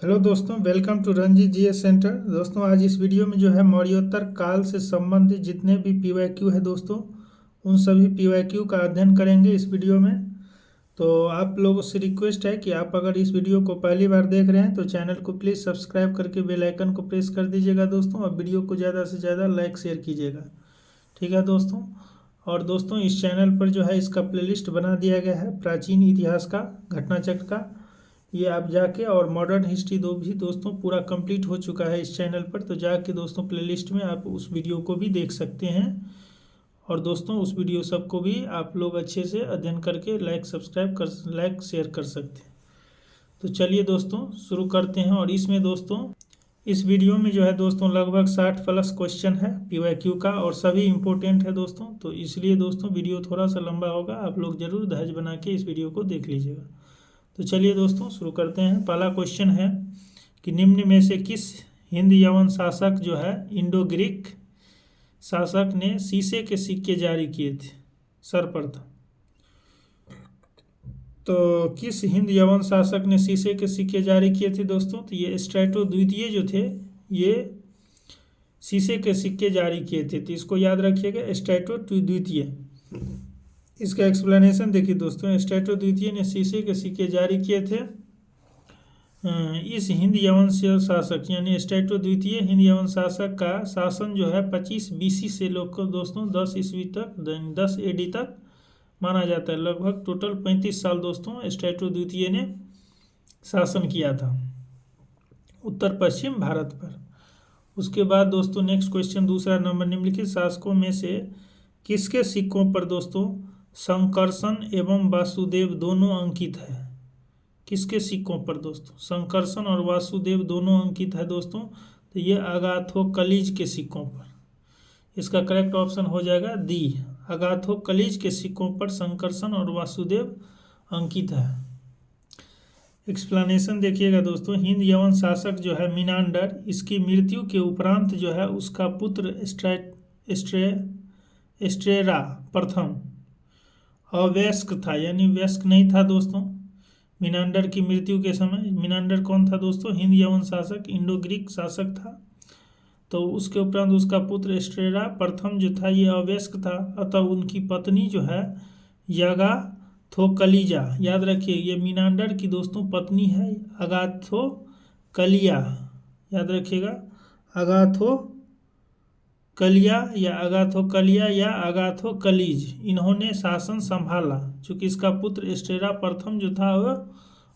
Hello दोस्तों, welcome to Ranjeet GS centre. दोस्तों, आज इस वीडियो में जो है मौर्योत्तर काल से संबंधित जितने भी पीवाईक्यू है दोस्तों, उन सभी पीवाईक्यू का अध्ययन करेंगे इस वीडियो में। तो आप लोगों से रिक्वेस्ट है कि आप अगर इस वीडियो को पहली बार देख रहे हैं तो चैनल को प्लीज़ सब्सक्राइब करके बेल आइकन को प्रेस कर दीजिएगा दोस्तों, और वीडियो को ज़्यादा से ज़्यादा लाइक शेयर कीजिएगा। ठीक है दोस्तों। और दोस्तों, इस चैनल पर जो है इसका प्लेलिस्ट बना दिया गया है प्राचीन इतिहास का, घटना चक्र का। ये आप जाके, और मॉडर्न हिस्ट्री दो भी दोस्तों पूरा कंप्लीट हो चुका है इस चैनल पर, तो जाके दोस्तों प्लेलिस्ट में आप उस वीडियो को भी देख सकते हैं। और दोस्तों, उस वीडियो सबको भी आप लोग अच्छे से अध्ययन करके लाइक शेयर कर सकते हैं। तो चलिए दोस्तों शुरू करते हैं। और इसमें दोस्तों, इस वीडियो में जो है दोस्तों लगभग 60+ क्वेश्चन है पीवाईक्यू का, और सभी इम्पोर्टेंट है दोस्तों। तो इसलिए दोस्तों वीडियो थोड़ा सा लंबा होगा, आप लोग ज़रूर धैर्य बना के इस वीडियो को देख लीजिएगा। तो चलिए दोस्तों शुरू करते हैं। पहला क्वेश्चन है कि निम्न में से किस हिंद यवन शासक जो है, इंडो ग्रीक शासक ने शीशे के सिक्के जारी किए थे सर्वप्रथम? तो किस हिंद यवन शासक ने शीशे के सिक्के जारी किए थे दोस्तों? तो ये स्ट्रैटो द्वितीय जो थे, ये शीशे के सिक्के जारी किए थे। तो इसको याद रखिएगा, स्ट्रैटो द्वितीय। इसका एक्सप्लेनेशन देखिए दोस्तों, स्ट्रैटो द्वितीय ने शीशे के सिक्के जारी किए थे। इस हिंद यवन से शासक यानी स्ट्रैटो द्वितीय हिंद यवन शासक का शासन जो है 25 BC से लोग को दोस्तों 10 ईस्वी तक, 10 AD तक माना जाता है। लगभग टोटल 35 साल दोस्तों स्ट्रैटो द्वितीय ने शासन किया था उत्तर पश्चिम भारत पर। उसके बाद दोस्तों नेक्स्ट क्वेश्चन, दूसरा नंबर, निम्नलिखित शासकों में से किसके सिक्कों पर दोस्तों संकर्षण एवं वासुदेव दोनों अंकित है? किसके सिक्कों पर दोस्तों संकर्षण और वासुदेव दोनों अंकित है दोस्तों? तो ये अगाथोकलिज के सिक्कों पर। इसका करेक्ट ऑप्शन हो जाएगा डी, अगाथोकलिज के सिक्कों पर संकर्षण और वासुदेव अंकित है। एक्सप्लेनेशन देखिएगा दोस्तों, हिंद यवन शासक जो है मिनांडर, इसकी मृत्यु के उपरांत जो है उसका पुत्र एस्ट्रेरा प्रथम अवयस्क था, यानी वयस्क नहीं था दोस्तों मिनांडर की मृत्यु के समय। मिनांडर कौन था दोस्तों? हिंद यवन शासक, इंडो ग्रीक शासक था। तो उसके उपरांत उसका पुत्र एस्ट्रेरा प्रथम जो था ये अवयस्क था, अतः उनकी पत्नी जो है अगाथोकलिजा, याद रखिए ये मिनांडर की दोस्तों पत्नी है अगाथोकलिया, याद रखिएगा अगाथोकलिया या अगाथोकलिज, इन्होंने शासन संभाला। चूँकि इसका पुत्र एस्ट्रेरा प्रथम जो था वह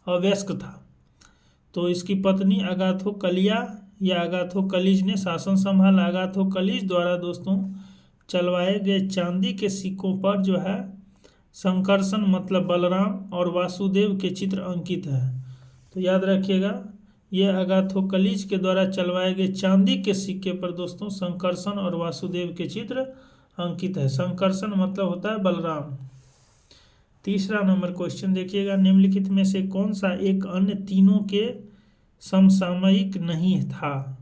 अवयस्क था, तो इसकी पत्नी अगाथोकलिया या अगाथोकलिज ने शासन संभाला। अगाथोकलिज द्वारा दोस्तों चलवाए गए चांदी के सिक्कों पर जो है संकर्षण मतलब बलराम और वासुदेव के चित्र अंकित है। तो याद रखिएगा, ये अगाथोकलिज के द्वारा चलवाए गए चांदी के सिक्के पर दोस्तों संकर्षण और वासुदेव के चित्र अंकित है। संकर्षण मतलब होता है बलराम। तीसरा नंबर क्वेश्चन देखिएगा, निम्नलिखित में से कौन सा एक अन्य तीनों के समसामयिक नहीं था?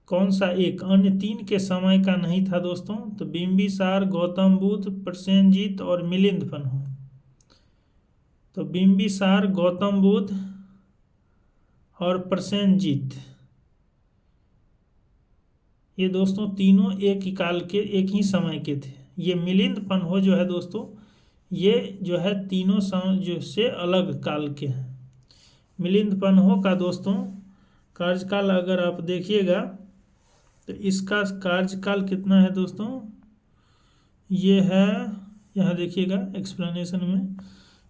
कौन सा एक अन्य तीन के समय का नहीं था दोस्तों? तो बिंबिसार, गौतम बुद्ध, प्रसेनजीत और मिलिंदपन्ह। तो बिंबिसार, गौतम बुद्ध और प्रसेनजीत, ये दोस्तों तीनों एक ही काल के, एक ही समय के थे। ये मिलिंदपन्ह जो है दोस्तों, ये जो है तीनों जो से अलग काल के हैं। मिलिंदपन्ह का दोस्तों कार्यकाल अगर आप देखिएगा तो इसका कार्यकाल कितना है दोस्तों? ये है, यहाँ देखिएगा एक्सप्लेनेशन में,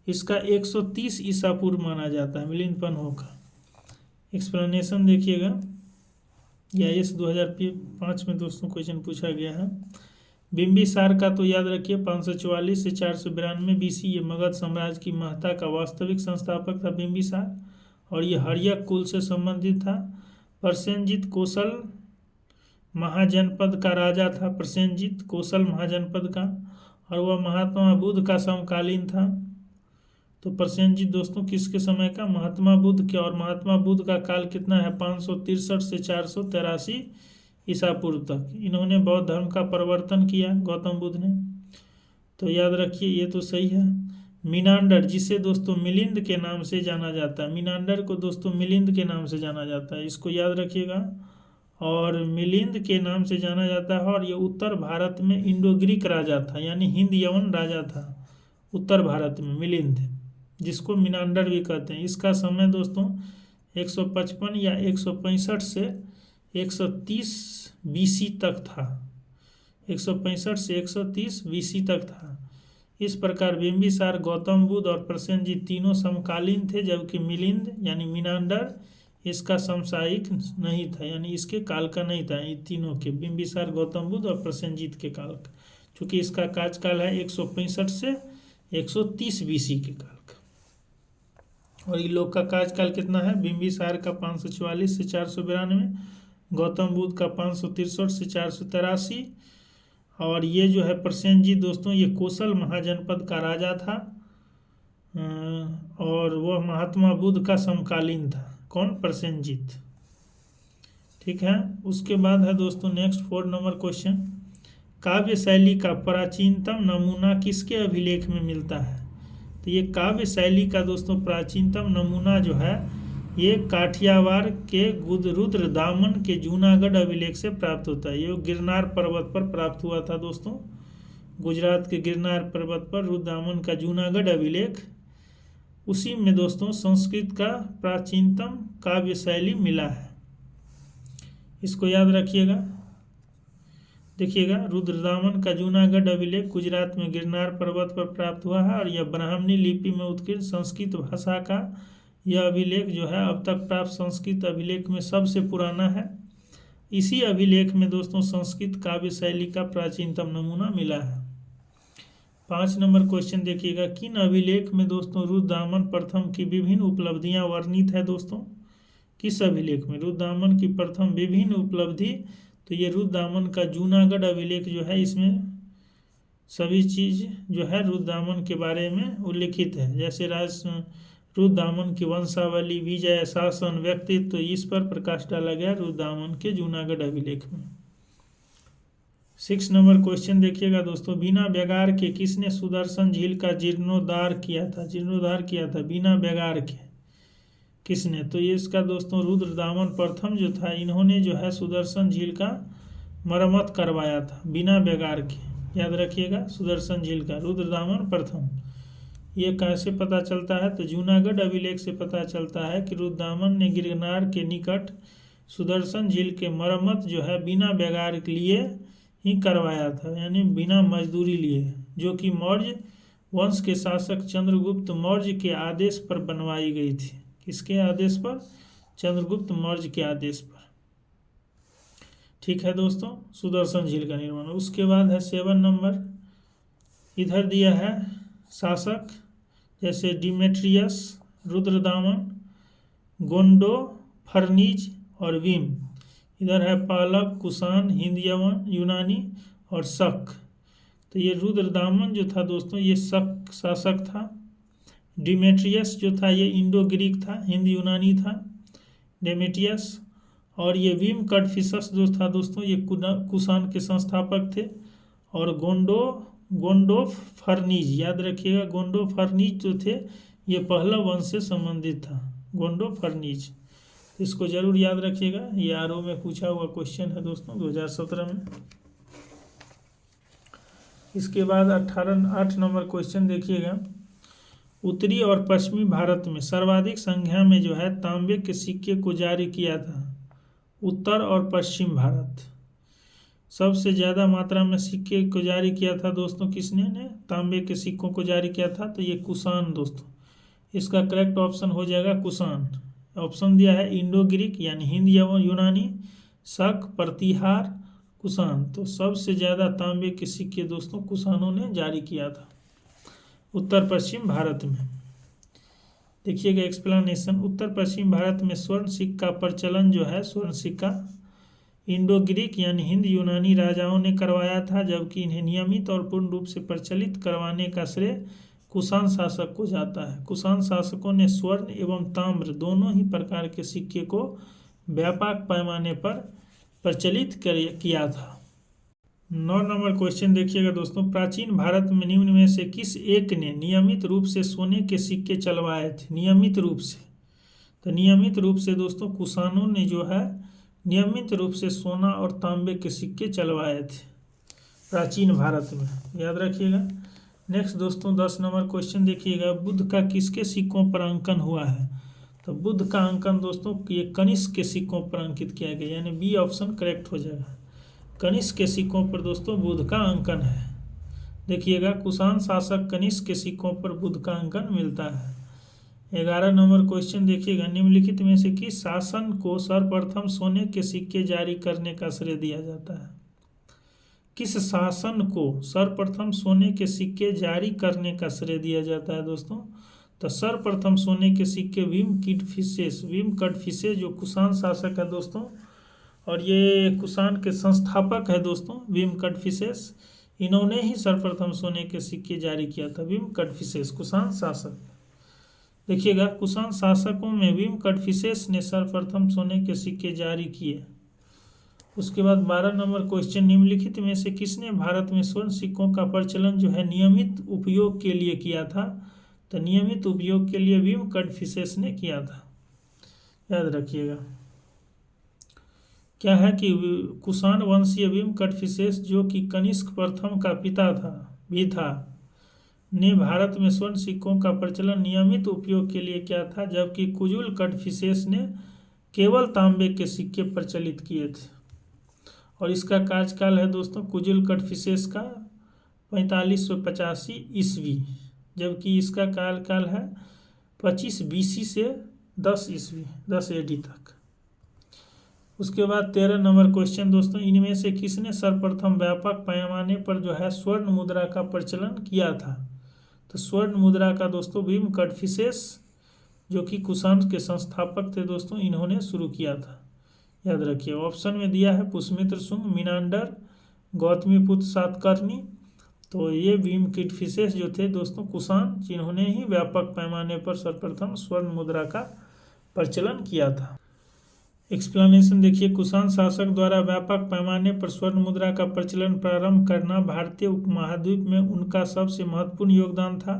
इसका 130 ईसा पूर्व माना जाता है मिलिंदपन्ह का। एक्सप्लेनेशन देखिएगा, या IAS 2005 में दोस्तों क्वेश्चन पूछा गया है। बिंबिसार का तो याद रखिए 544 से 492 BC, ये मगध साम्राज्य की महत्ता का वास्तविक संस्थापक था बिंबिसार, और ये हर्यक कुल से संबंधित था। प्रसेनजीत कौशल महाजनपद का राजा था, प्रसेनजीत कौशल महाजनपद का, और वह महात्मा बुद्ध का समकालीन था। तो प्रसेनजीत दोस्तों किसके समय का? महात्मा बुद्ध के, और महात्मा बुद्ध का काल कितना है? 563 से 483 ईसा पूर्व तक। इन्होंने बौद्ध धर्म का प्रवर्तन किया गौतम बुद्ध ने। तो याद रखिए ये तो सही है। मीनांडर, जिसे दोस्तों मिलिंद के नाम से जाना जाता है, मीनांडर को दोस्तों मिलिंद के नाम से जाना जाता है, इसको याद रखिएगा। और मिलिंद के नाम से जाना जाता है। और ये उत्तर भारत में इंडो ग्रीक राजा था, यानी हिंद यवन राजा था उत्तर भारत में मिलिंद, जिसको मीनांडर भी कहते हैं। इसका समय दोस्तों 155 या 165 से 130 BC तक था, 165 से 130 BC तक था। इस प्रकार बिंबिसार, गौतम बुद्ध और प्रसेनजीत तीनों समकालीन थे, जबकि मिलिंद यानी मीनांडर इसका समसामयिक नहीं था, यानी इसके काल का नहीं था। इन तीनों के, बिंबिसार, गौतम बुद्ध और प्रसेनजीत के काल का, चूँकि इसका कार्यकाल है 165 से 130 BC के काल का। और इन लोग का कार्यकाल कितना है? बिंबिसार का 544 से 492, गौतम बुद्ध का 563 से 483, और ये जो है प्रसेनजीत दोस्तों, ये कोसल महाजनपद का राजा था, और वह महात्मा बुद्ध का समकालीन था। कौन? प्रसेनजीत। ठीक है। उसके बाद है दोस्तों नेक्स्ट 4 नंबर क्वेश्चन, काव्य शैली का प्राचीनतम नमूना किसके अभिलेख में मिलता है? तो ये काव्य शैली का दोस्तों प्राचीनतम नमूना जो है ये काठियावाड़ के रुद्रदामन के जूनागढ़ अभिलेख से प्राप्त होता है। ये गिरनार पर्वत पर प्राप्त हुआ था दोस्तों, गुजरात के गिरनार पर्वत पर रुद्रदामन का जूनागढ़ अभिलेख, उसी में दोस्तों संस्कृत का प्राचीनतम काव्य शैली मिला है। इसको याद रखिएगा। देखिएगा, रुद्रदामन का जूनागढ़ अभिलेख गुजरात में गिरनार पर्वत पर प्राप्त हुआ है, और यह ब्राह्मणी लिपि में उत्कीर्ण संस्कृत भाषा का यह अभिलेख जो है अब तक प्राप्त संस्कृत अभिलेख में सबसे पुराना है। इसी अभिलेख में दोस्तों संस्कृत काव्य शैली का प्राचीनतम नमूना मिला है। 5 नंबर क्वेश्चन देखिएगा, किन अभिलेख में दोस्तों रुद्रदामन प्रथम की विभिन्न उपलब्धियां वर्णित है? दोस्तों किस अभिलेख में रुद्रदामन की प्रथम विभिन्न उपलब्धि? तो ये रुद्रदामन का जूनागढ़ अभिलेख जो है, इसमें सभी चीज़ जो है रुद्रदामन के बारे में उल्लिखित है, जैसे रुद्रदामन की वंशावली, विजय, शासन, व्यक्तित्व, तो इस पर प्रकाश डाला गया रुद्रदामन के जूनागढ़ अभिलेख में। 6 नंबर क्वेश्चन देखिएगा दोस्तों, बिना व्यागार के किसने सुदर्शन झील का जीर्णोद्धार किया था? जीर्णोद्धार किया था बिना व्यागार के किसने? तो ये इसका दोस्तों रुद्रदामन प्रथम जो था, इन्होंने जो है सुदर्शन झील का मरम्मत करवाया था बिना व्यागार के। याद रखिएगा, सुदर्शन झील का रुद्रदामन प्रथम। ये कैसे पता चलता है? तो जूनागढ़ अभिलेख से पता चलता है कि रुद्रदामन ने गिरनार के निकट सुदर्शन झील के मरम्मत जो है बिना व्यागार के लिए ही करवाया था, यानी बिना मजदूरी लिए, जो कि मौर्य वंश के शासक चंद्रगुप्त मौर्य के आदेश पर बनवाई गई थी। किसके आदेश पर? चंद्रगुप्त मौर्य के आदेश पर। ठीक है दोस्तों, सुदर्शन झील का निर्माण। उसके बाद है 7 नंबर, इधर दिया है शासक, जैसे डिमेट्रियस, रुद्रदामन, गोंडो, फर्नीज और विम। इधर है पालव, कुषाण, हिंद यवन, यूनानी और शक। तो ये रुद्रदामन जो था दोस्तों, ये शक शासक था। डिमेट्रियस जो था ये इंडो ग्रीक था, हिंद यूनानी था डेमेटियस। और ये विम कडफिसस जो था दोस्तों, ये कुषाण के संस्थापक थे। और गोंडो फर्नीज, याद रखिएगा, गोंडो फर्नीज जो थे ये पहला वंश से संबंधित था, गोंडो फर्नीज। इसको जरूर याद रखिएगा, ये आरओ में पूछा हुआ क्वेश्चन है दोस्तों 2017 में। इसके बाद 8 नंबर क्वेश्चन देखिएगा, उत्तरी और पश्चिमी भारत में सर्वाधिक संख्या में जो है तांबे के सिक्के को जारी किया था। उत्तर और पश्चिम भारत, सबसे ज़्यादा मात्रा में सिक्के को जारी किया था दोस्तों किसने ने? तांबे के सिक्कों को जारी किया था, तो ये कुषाण दोस्तों। इसका करेक्ट ऑप्शन हो जाएगा कुषाण। ऑप्शन दिया है इंडो ग्रीक यानी हिंद यूनानी, शक, प्रतिहार, कुषाण। तो सबसे ज़्यादा तांबे के सिक्के दोस्तों कुषाणों ने जारी किया था उत्तर पश्चिम भारत में। देखिएगा एक्सप्लेनेशन, उत्तर पश्चिम भारत में स्वर्ण सिक्का प्रचलन जो है, स्वर्ण सिक्का इंडो ग्रीक यानी हिंद यूनानी राजाओं ने करवाया था, जबकि इन्हें नियमित और पूर्ण रूप से प्रचलित करवाने का श्रेय कुषाण शासक को जाता है। कुषाण शासकों ने स्वर्ण एवं ताम्र दोनों ही प्रकार के सिक्के को व्यापक पैमाने पर प्रचलित किया था। 9 नंबर क्वेश्चन देखिएगा दोस्तों, प्राचीन भारत में निम्न में से किस एक ने नियमित रूप से सोने के सिक्के चलवाए थे? नियमित रूप से, तो नियमित रूप से दोस्तों कुषाणों ने जो है नियमित रूप से सोना और तांबे के सिक्के चलवाए थे प्राचीन भारत में, याद रखिएगा। नेक्स्ट दोस्तों 10 नंबर क्वेश्चन देखिएगा, बुद्ध का किसके सिक्कों पर अंकन हुआ है? तो बुद्ध का अंकन दोस्तों ये कनिष्क के सिक्कों पर अंकित किया गया, यानी बी ऑप्शन करेक्ट हो जाएगा। कनिष्क के सिक्कों पर दोस्तों बुद्ध का अंकन है। देखिएगा कुषाण शासक कनिष्क के सिक्कों पर बुद्ध का अंकन मिलता है। 11 नंबर क्वेश्चन देखिएगा, निम्नलिखित में से किस शासन को सर्वप्रथम सोने के सिक्के जारी करने का श्रेय दिया जाता है? किस शासन को सर्वप्रथम सोने के सिक्के जारी करने का श्रेय दिया जाता है दोस्तों? तो सर्वप्रथम सोने के सिक्के विम कटफिसेस जो कुषाण शासक है दोस्तों, और ये कुषाण के संस्थापक है दोस्तों विम कटफिसेस, इन्होंने ही सर्वप्रथम सोने के सिक्के जारी किया था। विम कटफिसेस कुषाण शासक, देखिएगा कुषाण शासकों में विम कटफिसेस ने सर्वप्रथम सोने के सिक्के जारी किए। उसके बाद 12 नंबर क्वेश्चन, निम्नलिखित में से किसने भारत में स्वर्ण सिक्कों का प्रचलन जो है नियमित उपयोग के लिए किया था? तो नियमित उपयोग के लिए विम कटफिसेस ने किया था, याद रखिएगा। क्या है कि कुषाण वंशीय विम कटफिसेस जो कि कनिष्क प्रथम का पिता था ने भारत में स्वर्ण सिक्कों का प्रचलन नियमित उपयोग के लिए किया था, जबकि कुजुल कटफिसेस ने केवल तांबे के सिक्के प्रचलित किए थे। और इसका कार्यकाल है दोस्तों कुजुल कटफिसेस का 4585 ईस्वी, जबकि इसका कार्यकाल है 25 BC से 10 ईस्वी 10 AD तक। उसके बाद 13 नंबर क्वेश्चन दोस्तों, इनमें से किसने सर्वप्रथम व्यापक पैमाने पर जो है स्वर्ण मुद्रा का प्रचलन किया था? तो स्वर्ण मुद्रा का दोस्तों विम कटफिसेस जो कि कुषाण के संस्थापक थे दोस्तों, इन्होंने शुरू किया था, याद रखिए। ऑप्शन में दिया है पुष्यमित्र शुंग, मिनांडर, गौतमीपुत्र सातकर्णी। तो ये विम कटफिसेस जो थे दोस्तों कुषाण, जिन्होंने ही व्यापक पैमाने पर सर्वप्रथम स्वर्ण मुद्रा का प्रचलन किया था। एक्सप्लेनेशन देखिए, कुषाण शासक द्वारा व्यापक पैमाने पर स्वर्ण मुद्रा का प्रचलन प्रारंभ करना भारतीय उपमहाद्वीप में उनका सबसे महत्वपूर्ण योगदान था।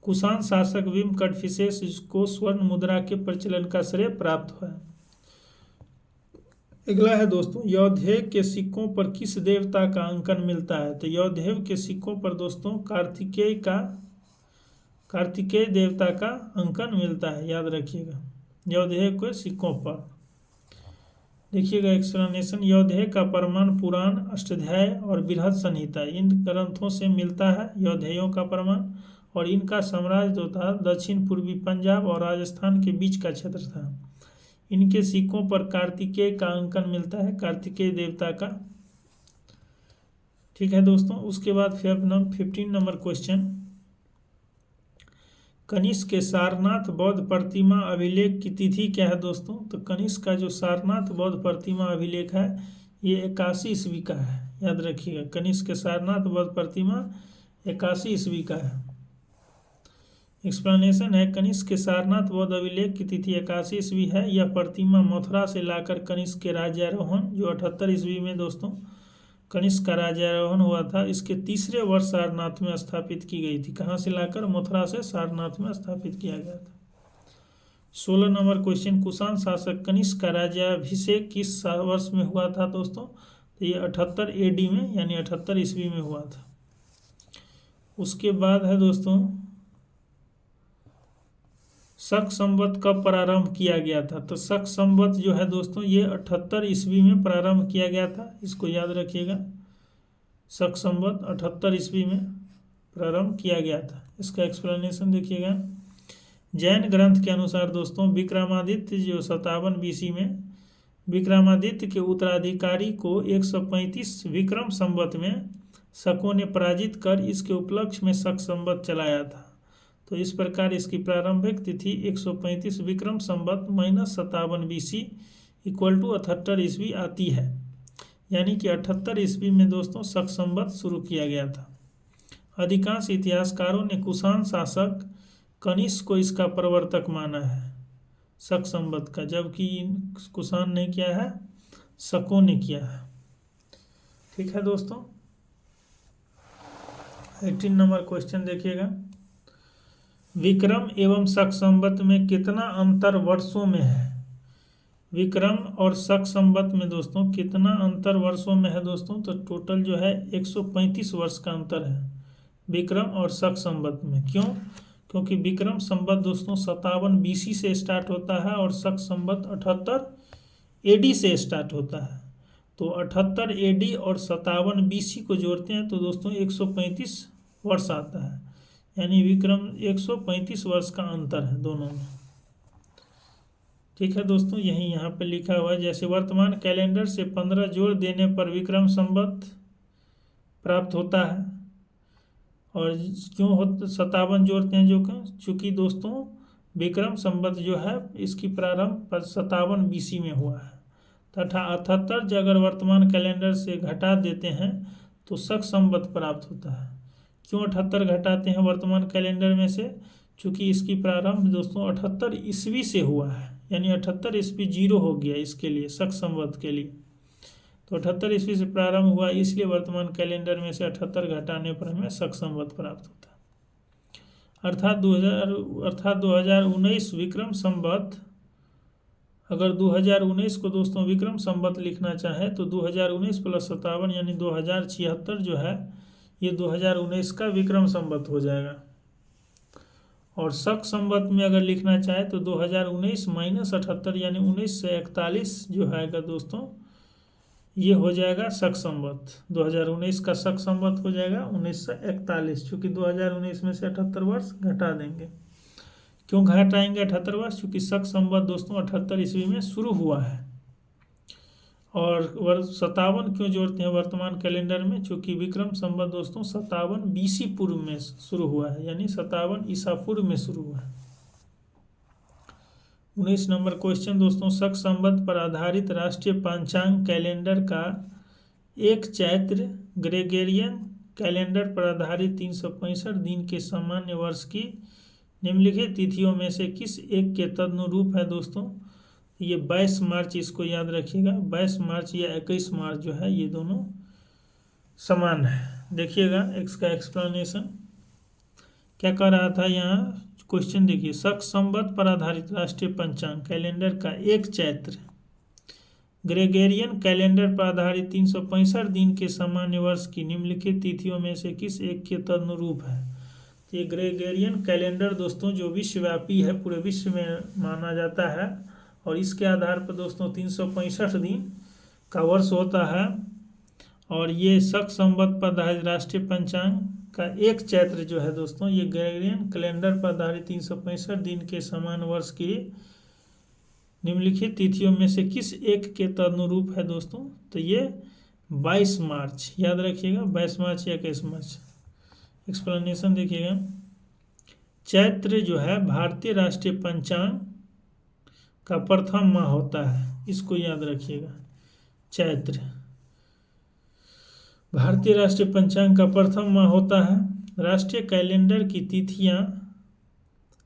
कुषाण शासक विम कटफिसेस को स्वर्ण मुद्रा के प्रचलन का श्रेय प्राप्त हुआ। अगला है दोस्तों, यौधेय के सिक्कों पर किस देवता का अंकन मिलता है? तो यौधेय के सिक्कों पर दोस्तों कार्तिकेय देवता का अंकन मिलता है, याद रखिएगा। यौधेय के सिक्कों पर देखिएगा एक्सप्लेनेशन, यौधेय का प्रमाण पुराण, अष्टाध्याय और बृहद संहिता इन ग्रंथों से मिलता है यौधेयों का प्रमाण। और इनका साम्राज्य जो था दक्षिण पूर्वी पंजाब और राजस्थान के बीच का क्षेत्र था। इनके सिक्कों पर कार्तिकेय का अंकन मिलता है, कार्तिकेय देवता का। ठीक है दोस्तों। उसके बाद 15 नंबर क्वेश्चन, कनिष्क के सारनाथ बौद्ध प्रतिमा अभिलेख की तिथि क्या है दोस्तों? तो कनिष्क का जो सारनाथ बौद्ध प्रतिमा अभिलेख है ये 81 ईस्वी का है, याद रखिएगा। कनिष्क के सारनाथ बौद्ध प्रतिमा 81 ईस्वी का है। एक्सप्लेनेशन है, कनिष्क के सारनाथ बौद्ध अभिलेख की तिथि 81 ईस्वी है। यह प्रतिमा मथुरा से लाकर कनिष्क के राज्यारोहण जो 78 ईस्वी में दोस्तों कनिष्क का राज्यारोहण हुआ था, इसके तीसरे वर्ष सारनाथ में स्थापित की गई थी। कहाँ से लाकर? मथुरा से सारनाथ में स्थापित किया गया था। 16 नंबर क्वेश्चन, कुषाण शासक कनिष्क का राज्याभिषेक किस वर्ष में हुआ था दोस्तों? तो ये 78 AD में, यानी 78 ईस्वी में हुआ था। उसके बाद है दोस्तों, शक संवत कब प्रारंभ किया गया था? तो शक संवत जो है दोस्तों ये 78 ईस्वी में प्रारंभ किया गया था, इसको याद रखिएगा। शक संवत 78 ईस्वी में प्रारंभ किया गया था। इसका एक्सप्लेनेशन देखिएगा, जैन ग्रंथ के अनुसार दोस्तों विक्रमादित्य जो 57 BC में विक्रमादित्य के उत्तराधिकारी को 135 विक्रम संवत में शकों ने पराजित कर इसके उपलक्ष्य में शक संवत चलाया था। तो इस प्रकार इसकी प्रारंभिक तिथि 135 विक्रम संवत -57 BC = 78 ईस्वी आती है, यानी कि 78 ईस्वी में दोस्तों शक संवत शुरू किया गया था। अधिकांश इतिहासकारों ने कुषाण शासक कनिष्क को इसका प्रवर्तक माना है, शक संवत का, जबकि कुषाण ने किया है, शकों ने किया है। ठीक है दोस्तों। 18 नंबर क्वेश्चन देखिएगा, विक्रम एवं शक संवत में कितना अंतर वर्षों में है। विक्रम और शक संवत में दोस्तों कितना अंतर वर्षों में है दोस्तों, तो टोटल जो है 135 वर्ष का अंतर है विक्रम और शक संवत में। क्यों? क्योंकि विक्रम संवत दोस्तों 57 BC से स्टार्ट होता है और शक संवत 78 AD से स्टार्ट होता है। तो 78 AD और 57 BC को जोड़ते हैं तो दोस्तों 135 वर्ष आता है, यानी विक्रम 135 वर्ष का अंतर है दोनों में। ठीक है दोस्तों, यही यहाँ पे लिखा हुआ है, जैसे वर्तमान कैलेंडर से 15 जोड़ देने पर विक्रम संवत प्राप्त होता है। और क्यों 57 जोड़ते हैं जो कि चूँकि दोस्तों विक्रम संवत जो है इसकी प्रारंभ 57 BC में हुआ है तथा 78 अगर वर्तमान कैलेंडर से घटा देते हैं तो शक संवत प्राप्त होता है। क्यों 78 घटाते हैं वर्तमान कैलेंडर में से, चूँकि इसकी प्रारंभ दोस्तों 78 ईस्वी से हुआ है, यानी 78 ईस्वी 0 हो गया इसके लिए, शक संवत के लिए। तो 78 ईस्वी से प्रारंभ हुआ, इसलिए वर्तमान कैलेंडर में से 78 घटाने पर हमें शक संवत प्राप्त होता है। अर्थात 2019 विक्रम संवत, अगर 2019 को दोस्तों विक्रम संवत लिखना चाहे तो 2019 + 57 यानी 2076 जो है ये 2019 का विक्रम संवत हो जाएगा। और शक संवत में अगर लिखना चाहे तो 2019 - 78 यानी 1941 जो है दोस्तों ये हो जाएगा शक संवत। 2019 का शक संवत हो जाएगा 1941, चूँकि 2019 में से 78 वर्ष घटा देंगे। क्यों घटाएंगे 78 वर्ष? क्योंकि शक संवत दोस्तों 78 ईस्वी में शुरू हुआ है। और 57 क्यों जोड़ते हैं वर्तमान कैलेंडर में? चूँकि विक्रम संवत दोस्तों 57 BC पूर्व में शुरू हुआ है, यानी 57 ईसा पूर्व में शुरू हुआ है। 19 नंबर क्वेश्चन दोस्तों, शक संवत पर आधारित राष्ट्रीय पंचांग कैलेंडर का एक चैत्र ग्रेगोरियन कैलेंडर पर आधारित 365 दिन के सामान्य वर्ष की निम्नलिखित तिथियों में से किस एक के तदनुरूप है दोस्तों? ये 22 मार्च, इसको याद रखिएगा। 22 मार्च या 21 मार्च जो है ये दोनों समान है। देखिएगा इसका एक्सप्लेनेशन क्या कर रहा था यहाँ क्वेश्चन देखिए, शक संवत पर आधारित राष्ट्रीय पंचांग कैलेंडर का एक चैत्र ग्रेगोरियन कैलेंडर पर आधारित 365 दिन के सामान्य वर्ष की निम्नलिखित तिथियों में से किस एक के तदनुरूप है। ये ग्रेगोरियन कैलेंडर दोस्तों जो विश्वव्यापी है, पूरे विश्व में माना जाता है और इसके आधार पर दोस्तों 365 दिन का वर्ष होता है। और ये शक संवत पर आधारित राष्ट्रीय पंचांग का एक चैत्र जो है दोस्तों ये ग्रेगोरियन कैलेंडर पर आधारित 365 दिन के समान वर्ष की निम्नलिखित तिथियों में से किस एक के तदनुरूप है दोस्तों? तो ये 22 मार्च, याद रखिएगा 22 मार्च या 21 मार्च। एक्सप्लेनेशन देखिएगा, चैत्र जो है भारतीय राष्ट्रीय पंचांग का प्रथम माह होता है, इसको याद रखिएगा। चैत्र भारतीय राष्ट्रीय पंचांग का प्रथम माह होता है। राष्ट्रीय कैलेंडर की तिथियां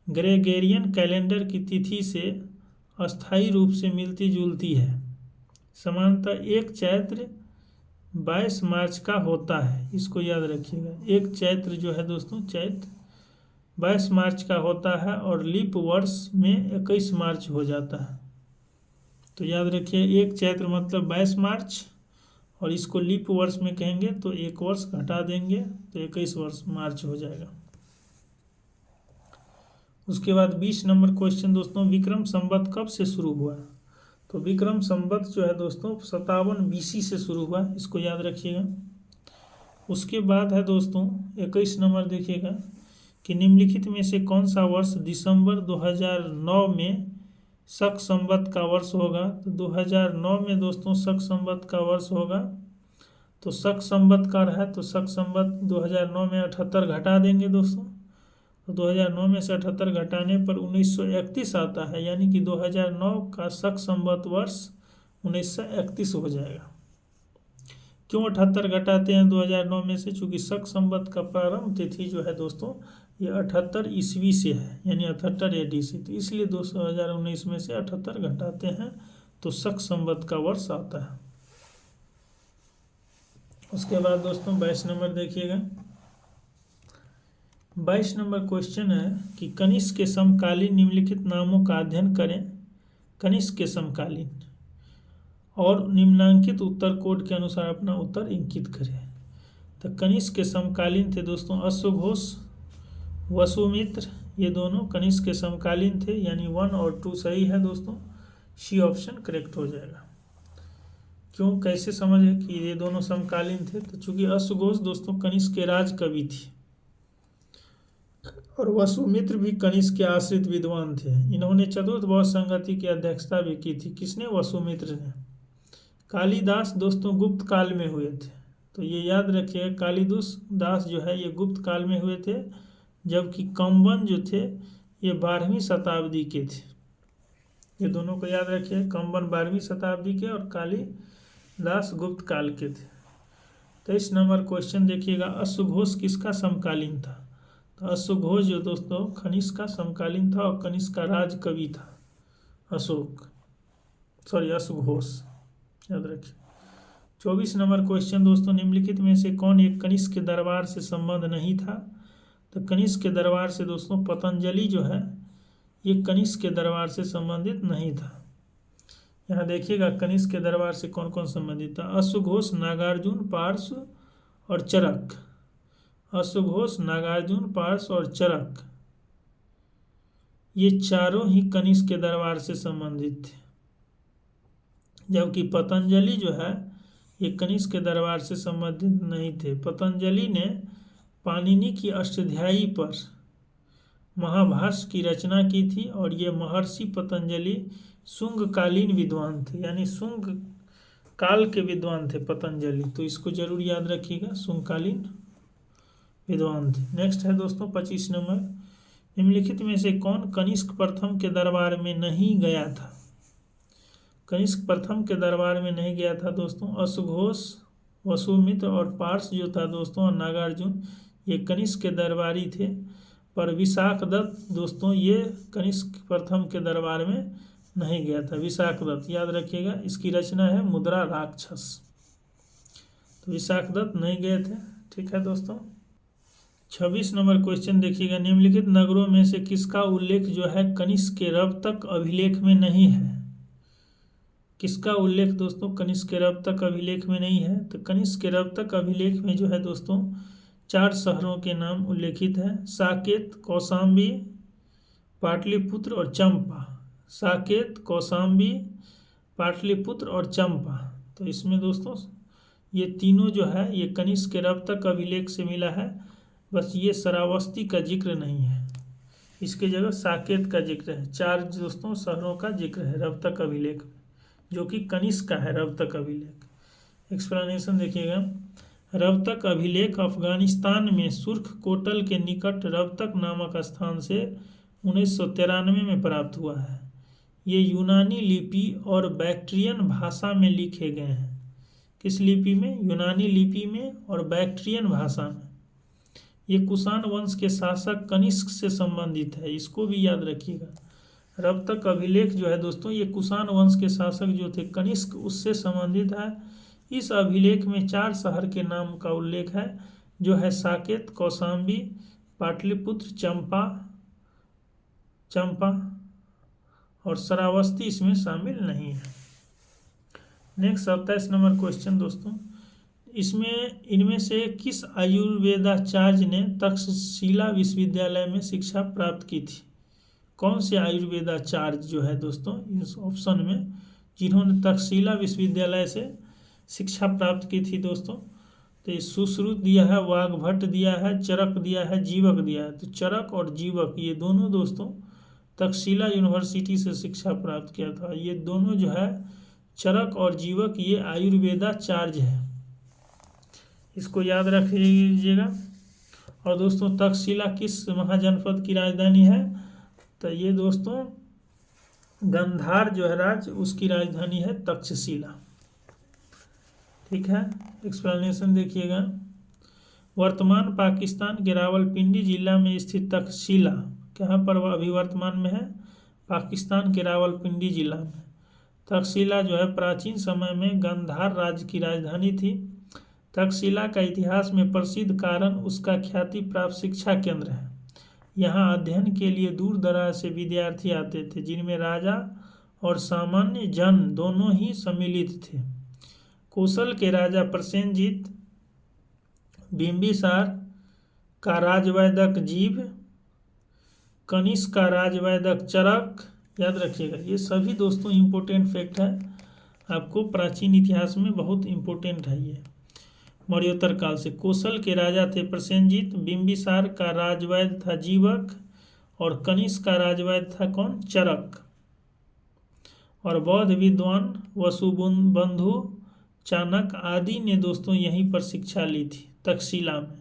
ग्रेगोरियन कैलेंडर की तिथि से अस्थायी रूप से मिलती जुलती है। समानतः एक चैत्र 22 मार्च का होता है, इसको याद रखिएगा। एक चैत्र जो है दोस्तों चैत्र 22 मार्च का होता है और लीप वर्ष में 21 मार्च हो जाता है। तो याद रखिए एक चैत्र मतलब 22 मार्च और इसको लीप वर्ष में कहेंगे तो एक वर्ष घटा देंगे तो 21 वर्ष मार्च हो जाएगा। उसके बाद 20 नंबर क्वेश्चन दोस्तों, विक्रम संवत कब से शुरू हुआ? तो विक्रम संवत जो है दोस्तों 57 BC से शुरू हुआ, इसको याद रखिएगा। उसके बाद है दोस्तों 21 नंबर देखिएगा कि निम्नलिखित में से कौन सा वर्ष दिसंबर 2009 में शक संवत का वर्ष होगा? तो 2009 में दोस्तों शक संवत का वर्ष होगा। तो शक संवत का है तो शक संवत 2009 में 78 घटा देंगे दोस्तों, तो 2009 में से 78 घटाने पर 1931 आता है, यानी कि 2009 का शक संवत वर्ष 1931 हो जाएगा। क्यों 78 घटाते हैं 2009 में से? चूँकि शक संवत का प्रारंभ तिथि जो है दोस्तों ये 78 ईस्वी से है, यानी 78 AD से, तो इसलिए 2019 में से 78 घटाते हैं तो शक संवत का वर्ष आता है। उसके बाद दोस्तों 22 नंबर देखिएगा। 22 नंबर क्वेश्चन है कि कनिष्क के समकालीन निम्नलिखित नामों का अध्ययन करें। कनिष्क के समकालीन और निम्नांकित उत्तर कोड के अनुसार अपना उत्तर इंकित करें। तो कनिष्क के समकालीन थे दोस्तों अश्वघोष, वसुमित्र, ये दोनों कनिष्क के समकालीन थे, यानी 1 और 2 सही है दोस्तों। सी ऑप्शन करेक्ट हो जाएगा। क्यों, कैसे समझे कि ये दोनों समकालीन थे? तो चूंकि अश्वघोष दोस्तों कनिष्क के राज कवि थे और वसुमित्र भी कनिष्क के आश्रित विद्वान थे। इन्होंने चतुर्थ बौद्ध संगति की अध्यक्षता भी की थी। किसने? वसुमित्र ने। कालिदास दोस्तों गुप्त काल में हुए थे, तो ये याद रखिएगा कालिदास जो है ये गुप्त काल में हुए थे, जबकि कंबन जो थे ये 12वीं शताब्दी के थे। ये दोनों को याद रखिए, कंबन 12वीं शताब्दी के और कालिदास गुप्त काल के थे। 23 नंबर क्वेश्चन देखिएगा, अश्वघोष किसका समकालीन था? तो अश्वघोष जो दोस्तों कनिष्क का समकालीन था और कनिष्क का राज कवि था अश्वघोष, याद रखिए। 24 नंबर क्वेश्चन दोस्तों, निम्नलिखित में से कौन एक कनिष्क के दरबार से संबंध नहीं था? तो कनिष्क के दरबार से दोस्तों पतंजलि जो है ये कनिष्क के दरबार से संबंधित नहीं था। यहाँ देखिएगा कनिष्क के दरबार से कौन कौन संबंधित था। अश्वघोष, नागार्जुन, पार्श्व और चरक। अश्वघोष, नागार्जुन, पार्श्व और चरक, ये चारों ही कनिष्क के दरबार से संबंधित थे, जबकि पतंजलि जो है ये कनिष्क के दरबार से संबंधित नहीं थे। पतंजलि ने पाणिनि की अष्टाध्यायी पर महाभाष्य की रचना की थी और ये महर्षि पतंजलि शुंगकालीन विद्वान थे, यानी शुंग काल के विद्वान थे पतंजलि, तो इसको जरूर याद रखिएगा, शुंगकालीन विद्वान थे। नेक्स्ट है दोस्तों 25 नंबर, निम्नलिखित में से कौन कनिष्क प्रथम के दरबार में नहीं गया था? कनिष्क प्रथम के दरबार में नहीं गया था दोस्तों अश्वघोष, वसुमित्र और पार्श्व जो था दोस्तों और नागार्जुन, ये कनिष्क के दरबारी थे। पर विशाखदत्त दोस्तों ये कनिष्क प्रथम के दरबार में नहीं गया था। विशाखदत्त याद रखिएगा, इसकी रचना है मुद्रा राक्षस। तो विशाखदत्त नहीं गए थे। ठीक है दोस्तों। 26 नंबर क्वेश्चन देखिएगा, निम्नलिखित नगरों में से किसका उल्लेख जो है कनिष्क के रब तक अभिलेख में नहीं है? किसका उल्लेख दोस्तों कनिष्क के रब तक अभिलेख में नहीं है? तो कनिष्क के रब तक अभिलेख में जो है दोस्तों 4 शहरों के नाम उल्लेखित हैं, साकेत, कौशाम्बी, पाटलिपुत्र और चंपा। साकेत, कौशाम्बी, पाटलिपुत्र और चंपा। तो इसमें दोस्तों ये तीनों जो है ये कनिष्क के रब तक अभिलेख से मिला है, बस ये श्रावस्ती का जिक्र नहीं है, इसके जगह साकेत का जिक्र है। 4 दोस्तों शहरों का जिक्र है रब तक अभिलेख, जो कि कनिष्क का है रब तक अभिलेख। एक्सप्लेनेशन देखिएगा, रब तक अभिलेख अफगानिस्तान में सुर्ख कोटल के निकट रब तक नामक स्थान से 1993 में प्राप्त हुआ है। ये यूनानी लिपि और बैक्ट्रियन भाषा में लिखे गए हैं। किस लिपि में? यूनानी लिपि में और बैक्ट्रियन भाषा में। ये कुषाण वंश के शासक कनिष्क से संबंधित है, इसको भी याद रखिएगा। रब तक अभिलेख जो है दोस्तों ये कुषाण वंश के शासक जो थे कनिष्क, उससे संबंधित है। इस अभिलेख में 4 शहर के नाम का उल्लेख है, जो है साकेत, कौशाम्बी, पाटलिपुत्र, चंपा और श्रावस्ती इसमें शामिल नहीं है। नेक्स्ट 27 नंबर क्वेश्चन दोस्तों, इनमें से किस आयुर्वेदाचार्य ने तक्षशिला विश्वविद्यालय में शिक्षा प्राप्त की थी? कौन से आयुर्वेदाचार्य जो है दोस्तों इस ऑप्शन में जिन्होंने तक्षशिला विश्वविद्यालय से शिक्षा प्राप्त की थी दोस्तों? तो ये सुश्रुत दिया है, वाग्भट दिया है, चरक दिया है, जीवक दिया है। तो चरक और जीवक ये दोनों दोस्तों तक्षशिला यूनिवर्सिटी से शिक्षा प्राप्त किया था। ये दोनों जो है चरक और जीवक ये आयुर्वेदाचार्य है, इसको याद रख लीजिएगा। और दोस्तों तक्षशिला किस महाजनपद की राजधानी है? तो ये दोस्तों गंधार जो है राज्य, उसकी राजधानी है तक्षशिला। ठीक है। एक्सप्लेनेशन देखिएगा, वर्तमान पाकिस्तान के रावलपिंडी जिला में स्थित तक्षशिला कहाँ पर अभी वर्तमान में है? पाकिस्तान के रावलपिंडी जिला में। तक्षशिला जो है प्राचीन समय में गंधार राज्य की राजधानी थी। तक्षशिला का इतिहास में प्रसिद्ध कारण उसका ख्याति प्राप्त शिक्षा केंद्र है। यहाँ अध्ययन के लिए दूर दराज से विद्यार्थी आते थे, जिनमें राजा और सामान्य जन दोनों ही सम्मिलित थे। कोसल के राजा प्रसेनजीत, बिंबिसार का राजवैदक जीव, कनिष्क का राजवैदक चरक, याद रखिएगा। ये सभी दोस्तों इम्पोर्टेंट फैक्ट है, आपको प्राचीन इतिहास में बहुत इम्पोर्टेंट है ये। मौर्योत्तर काल से कोसल के राजा थे प्रसेनजीत, बिंबिसार का राजवैद था जीवक और कनिष्क का राजवैद था कौन, चरक। और बौद्ध विद्वान वसुबंधु, चाणक्य आदि ने दोस्तों यहीं पर शिक्षा ली थी, तक्षशिला में।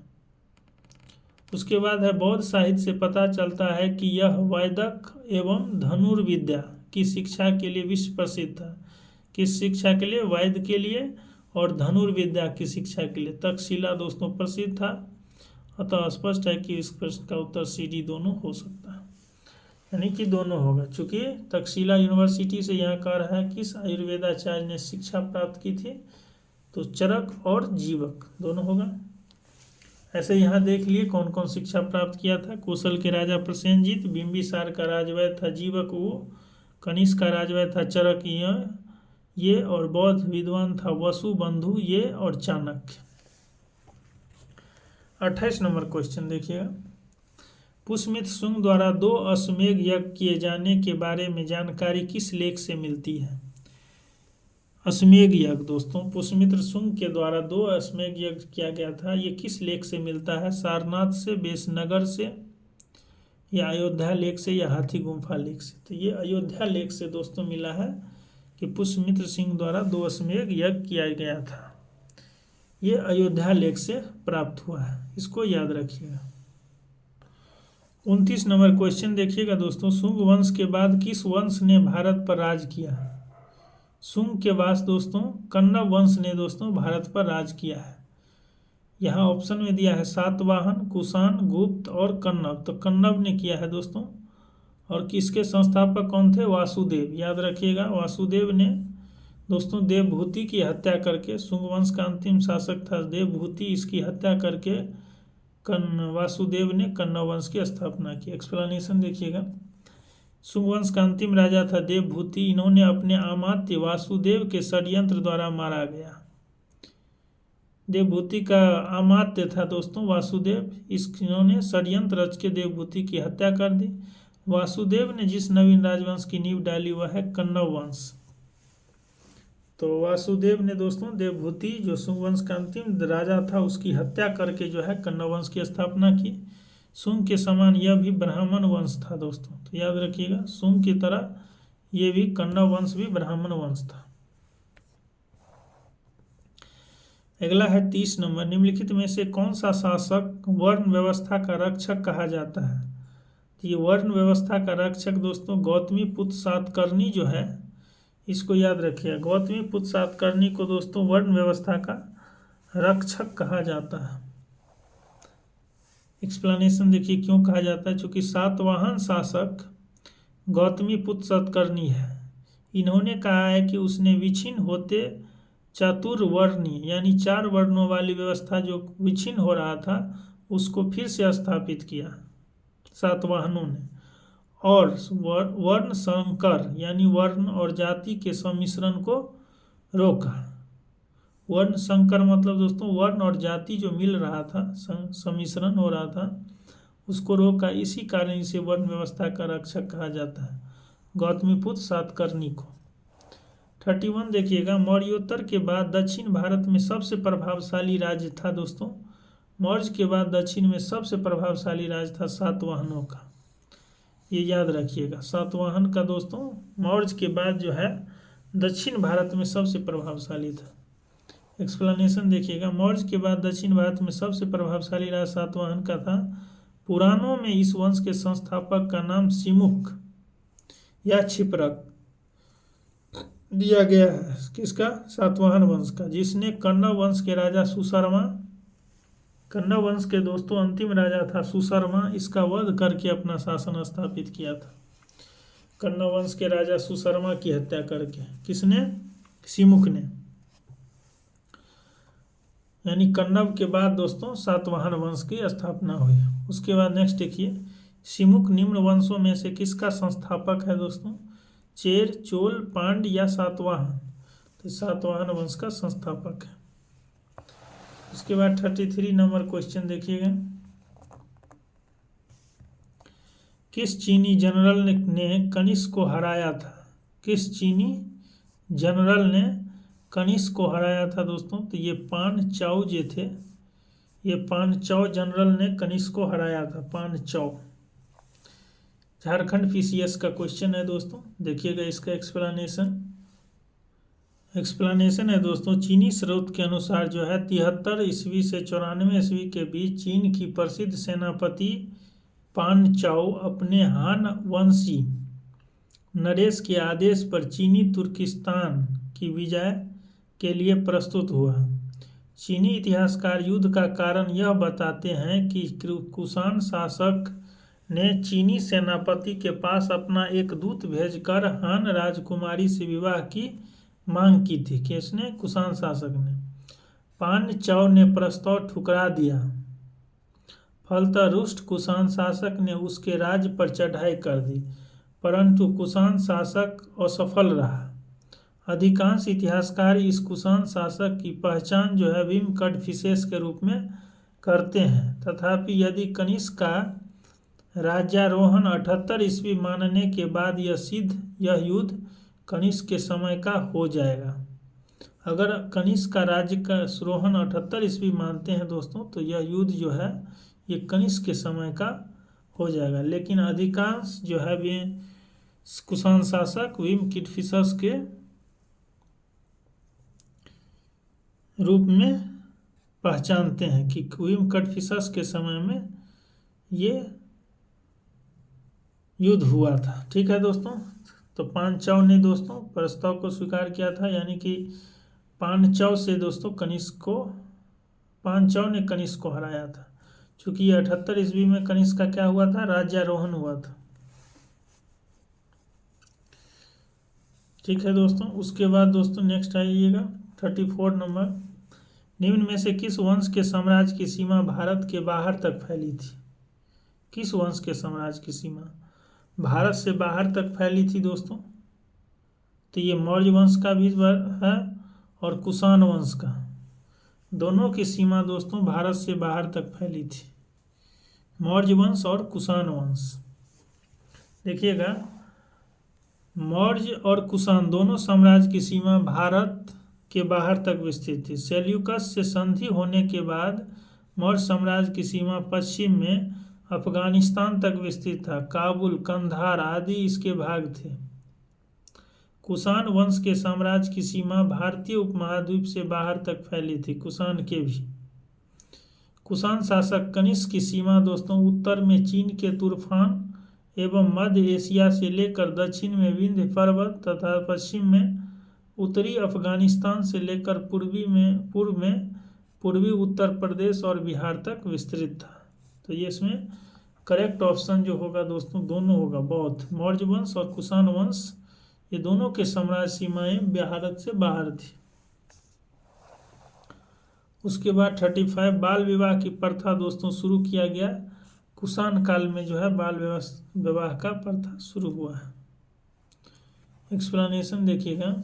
उसके बाद है बौद्ध साहित्य से पता चलता है कि यह वैदक एवं धनुर्विद्या की शिक्षा के लिए विश्व प्रसिद्ध था। किस शिक्षा के लिए, वैद के लिए और धनुर्विद्या की शिक्षा के लिए तक्षशिला दोस्तों प्रसिद्ध था। अतः स्पष्ट है कि इस प्रश्न का उत्तर सी डी दोनों हो सकता है, यानी कि दोनों होगा। चूंकि तक्षशिला यूनिवर्सिटी से यहाँ कह रहा है किस आयुर्वेदाचार्य ने शिक्षा प्राप्त की थी, तो चरक और जीवक दोनों होगा। ऐसे यहाँ देख लिए कौन कौन शिक्षा प्राप्त किया था। कोसल के राजा प्रसेनजीत, बिंबिसार का राजवैद था जीवक वो, कनिष्क का राजवैद था चरक ये, और बौद्ध विद्वान था वसुबंधु ये, और चाणक्य। 28 नंबर क्वेश्चन देखिएगा। पुष्यमित्र शुंग द्वारा 2 अश्वमेध यज्ञ किए जाने के बारे में जानकारी किस लेख से मिलती है। अश्वमेध यज्ञ दोस्तों, पुष्यमित्र शुंग के द्वारा 2 अश्वमेध यज्ञ किया गया था, ये किस लेख से मिलता है। सारनाथ से, बेसनगर से, या अयोध्या लेख से, या हाथी गुम्फा लेख से। तो ये अयोध्या लेख से दोस्तों मिला है कि पुष्यमित्र सिंह द्वारा 2 अश्वमेध यज्ञ किया गया था। ये अयोध्या लेख से प्राप्त हुआ है, इसको याद रखिएगा। 29 नंबर क्वेश्चन देखिएगा दोस्तों। शुंग वंश के बाद किस वंश ने भारत पर राज किया। शुंग के बाद दोस्तों कन्नव वंश ने दोस्तों भारत पर राज किया है। यहाँ ऑप्शन में दिया है सातवाहन, कुषाण, गुप्त और कन्नव। तो कन्नव ने किया है दोस्तों। और किसके संस्थापक कौन थे, वासुदेव, याद रखिएगा। वासुदेव ने दोस्तों देवभूति की हत्या करके, शुंग वंश का अंतिम शासक था देवभूति, इसकी हत्या करके वासुदेव ने कन्नव वंश की स्थापना की। एक्सप्लेनेशन देखिएगा। शुंग वंश का अंतिम राजा था देवभूति, इन्होंने अपने अमात्य वासुदेव के षड्यंत्र द्वारा मारा गया। देवभूति का अमात्य था दोस्तों वासुदेव, इन्होंने षड्यंत्र रच के देवभूति की हत्या कर दी। वासुदेव ने जिस नवीन राजवंश की नींव डाली वह है कन्नव वंश। तो वासुदेव ने दोस्तों देवभूति जो शुंग वंश का अंतिम राजा था उसकी हत्या करके जो है कन्नव वंश की स्थापना की। शुंग के समान यह भी ब्राह्मण वंश था दोस्तों, तो याद रखिएगा शुंग की तरह ये भी कन्नव वंश भी ब्राह्मण वंश था। अगला है 30 नंबर। निम्नलिखित में से कौन सा शासक वर्ण व्यवस्था का रक्षक कहा जाता है। तो ये वर्ण व्यवस्था का रक्षक दोस्तों गौतमीपुत्र सातकर्णी जो है, इसको याद रखिए। गौतमीपुत्र सातकर्णी को दोस्तों वर्ण व्यवस्था का रक्षक कहा जाता है। एक्सप्लेनेशन देखिए क्यों कहा जाता है। चूंकि सातवाहन शासक गौतमीपुत्र सातकर्णी है, इन्होंने कहा है कि उसने विच्छिन्न होते चतुर्वर्णीय यानी 4 वर्णों वाली व्यवस्था जो विच्छिन्न हो रहा था उसको फिर से स्थापित किया सातवाहनों ने, और वर्ण संकर यानी वर्ण और जाति के सम्मिश्रण को रोका। वर्ण संकर मतलब दोस्तों वर्ण और जाति जो मिल रहा था, सम्मिश्रण हो रहा था, उसको रोका। इसी कारण इसे वर्ण व्यवस्था का रक्षक कहा जाता है गौतमीपुत्र सातकर्णी को। 31 देखिएगा। मौर्योत्तर के बाद दक्षिण भारत में सबसे प्रभावशाली राज्य था दोस्तों, मौर्य के बाद दक्षिण में सबसे प्रभावशाली राज्य था सातवाहनों का, ये याद रखिएगा। सातवाहन का दोस्तों मौर्य के बाद जो है दक्षिण भारत में सबसे प्रभावशाली था। एक्सप्लेनेशन देखिएगा। मौर्य के बाद दक्षिण भारत में सबसे प्रभावशाली राज्य सातवाहन का था। पुराणों में इस वंश के संस्थापक का नाम सिमुक या क्षिप्रक दिया गया है। किसका, सातवाहन वंश का, जिसने कन्नव वंश के राजा सुशर्मा, कन्नव वंश के दोस्तों अंतिम राजा था सुशर्मा, इसका वध करके अपना शासन स्थापित किया था। कन्नव वंश के राजा सुशर्मा की हत्या करके, किसने, सिमुक ने। यानी कण्व के बाद दोस्तों सातवाहन वंश की स्थापना हुई। उसके बाद नेक्स्ट देखिए, सिमुक निम्न वंशों में से किसका संस्थापक है दोस्तों? चेर, चोल, पांड या सातवाहन? तो सातवाहन वंश का संस्थापक है। उसके बाद 33 नंबर क्वेश्चन देखिएगा, किस चीनी जनरल ने कनिष्क को हराया था? किस चीनी जनरल ने कनिष्क को हराया था दोस्तों? तो ये पान चाओ जे थे, ये पान चाओ जनरल ने कनिष्क को हराया था, पान चाओ। झारखंड पीसीएस का क्वेश्चन है दोस्तों, देखिएगा इसका एक्सप्लेनेशन है दोस्तों। चीनी स्रोत के अनुसार जो है 73 ईस्वी से 94 ईस्वी के बीच चीन की प्रसिद्ध सेनापति पान चाओ अपने हान वंशी नरेश के आदेश पर चीनी तुर्किस्तान की विजय के लिए प्रस्तुत हुआ। चीनी इतिहासकार युद्ध का कारण यह बताते हैं कि कुषाण शासक ने चीनी सेनापति के पास अपना एक दूत भेजकर हान राजकुमारी से विवाह की मांग की थी। किसने? कुषाण शासक ने। पान चाओ ने प्रस्ताव ठुकरा दिया, फलतः रुष्ट कुषाण शासक ने उसके राज्य पर चढ़ाई कर दी, परंतु कुषाण शासक असफल रहा। अधिकांश इतिहासकार इस कुषाण शासक की पहचान जो है भीम कड़फिसेस के रूप में करते हैं। तथापि यदि कनिष्क का राज्यारोहण 78 ईस्वी मानने के बाद यह युद्ध कनिष्क के समय का हो जाएगा। अगर कनिष्क का राज्य का आरोहण 78 ईस्वी मानते हैं दोस्तों, तो यह युद्ध जो है ये कनिष्क के समय का हो जाएगा। लेकिन अधिकांश जो है वे कुषाण शासक भीम कड़फिसेस के रूप में पहचानते हैं कि भीम कड़फिसेस के समय में ये युद्ध हुआ था। ठीक है दोस्तों, तो पान चाओ ने दोस्तों प्रस्ताव को स्वीकार किया था, यानी कि पान चाओ से दोस्तों पान चाओ ने कनिष्क को हराया था। चूंकि ये 78 ईस्वी में कनिष्क का क्या हुआ था? राज्यारोहण हुआ था। ठीक है दोस्तों, उसके बाद दोस्तों नेक्स्ट आइएगा 34 नंबर, निम्न में से किस वंश के साम्राज्य की सीमा भारत के बाहर तक फैली थी? किस वंश के साम्राज्य की सीमा भारत से बाहर तक फैली थी दोस्तों? तो ये मौर्य वंश का भी है और कुषाण वंश का, दोनों की सीमा दोस्तों भारत से बाहर तक फैली थी, मौर्य वंश और कुषाण वंश। देखिएगा, मौर्य और कुषाण दोनों साम्राज्य की सीमा भारत के बाहर तक विस्तृत थी। सेल्यूकस से संधि होने के बाद मौर्य साम्राज्य की सीमा पश्चिम में अफगानिस्तान तक विस्तृत था, काबुल, कंधार आदि इसके भाग थे। कुषाण वंश के साम्राज्य की सीमा भारतीय उपमहाद्वीप से बाहर तक फैली थी, कुषाण के भी। कुषाण शासक कनिष्क की सीमा दोस्तों उत्तर में चीन के तूफान एवं मध्य एशिया से लेकर दक्षिण में विंध्य पर्वत तथा पश्चिम में उत्तरी अफगानिस्तान से लेकर पूर्व में पूर्वी उत्तर प्रदेश और बिहार तक विस्तृत था। तो ये इसमें करेक्ट ऑप्शन जो होगा दोस्तों दोनों होगा, बौद्ध, मौर्य वंश और कुषाण वंश, ये दोनों के साम्राज्य सीमाएं भारत से बाहर थी। उसके बाद 35 बाल विवाह की प्रथा दोस्तों शुरू किया गया कुषाण काल में, जो है बाल विवाह का प्रथा शुरू हुआ है। एक्सप्लेनेशन देखिएगा,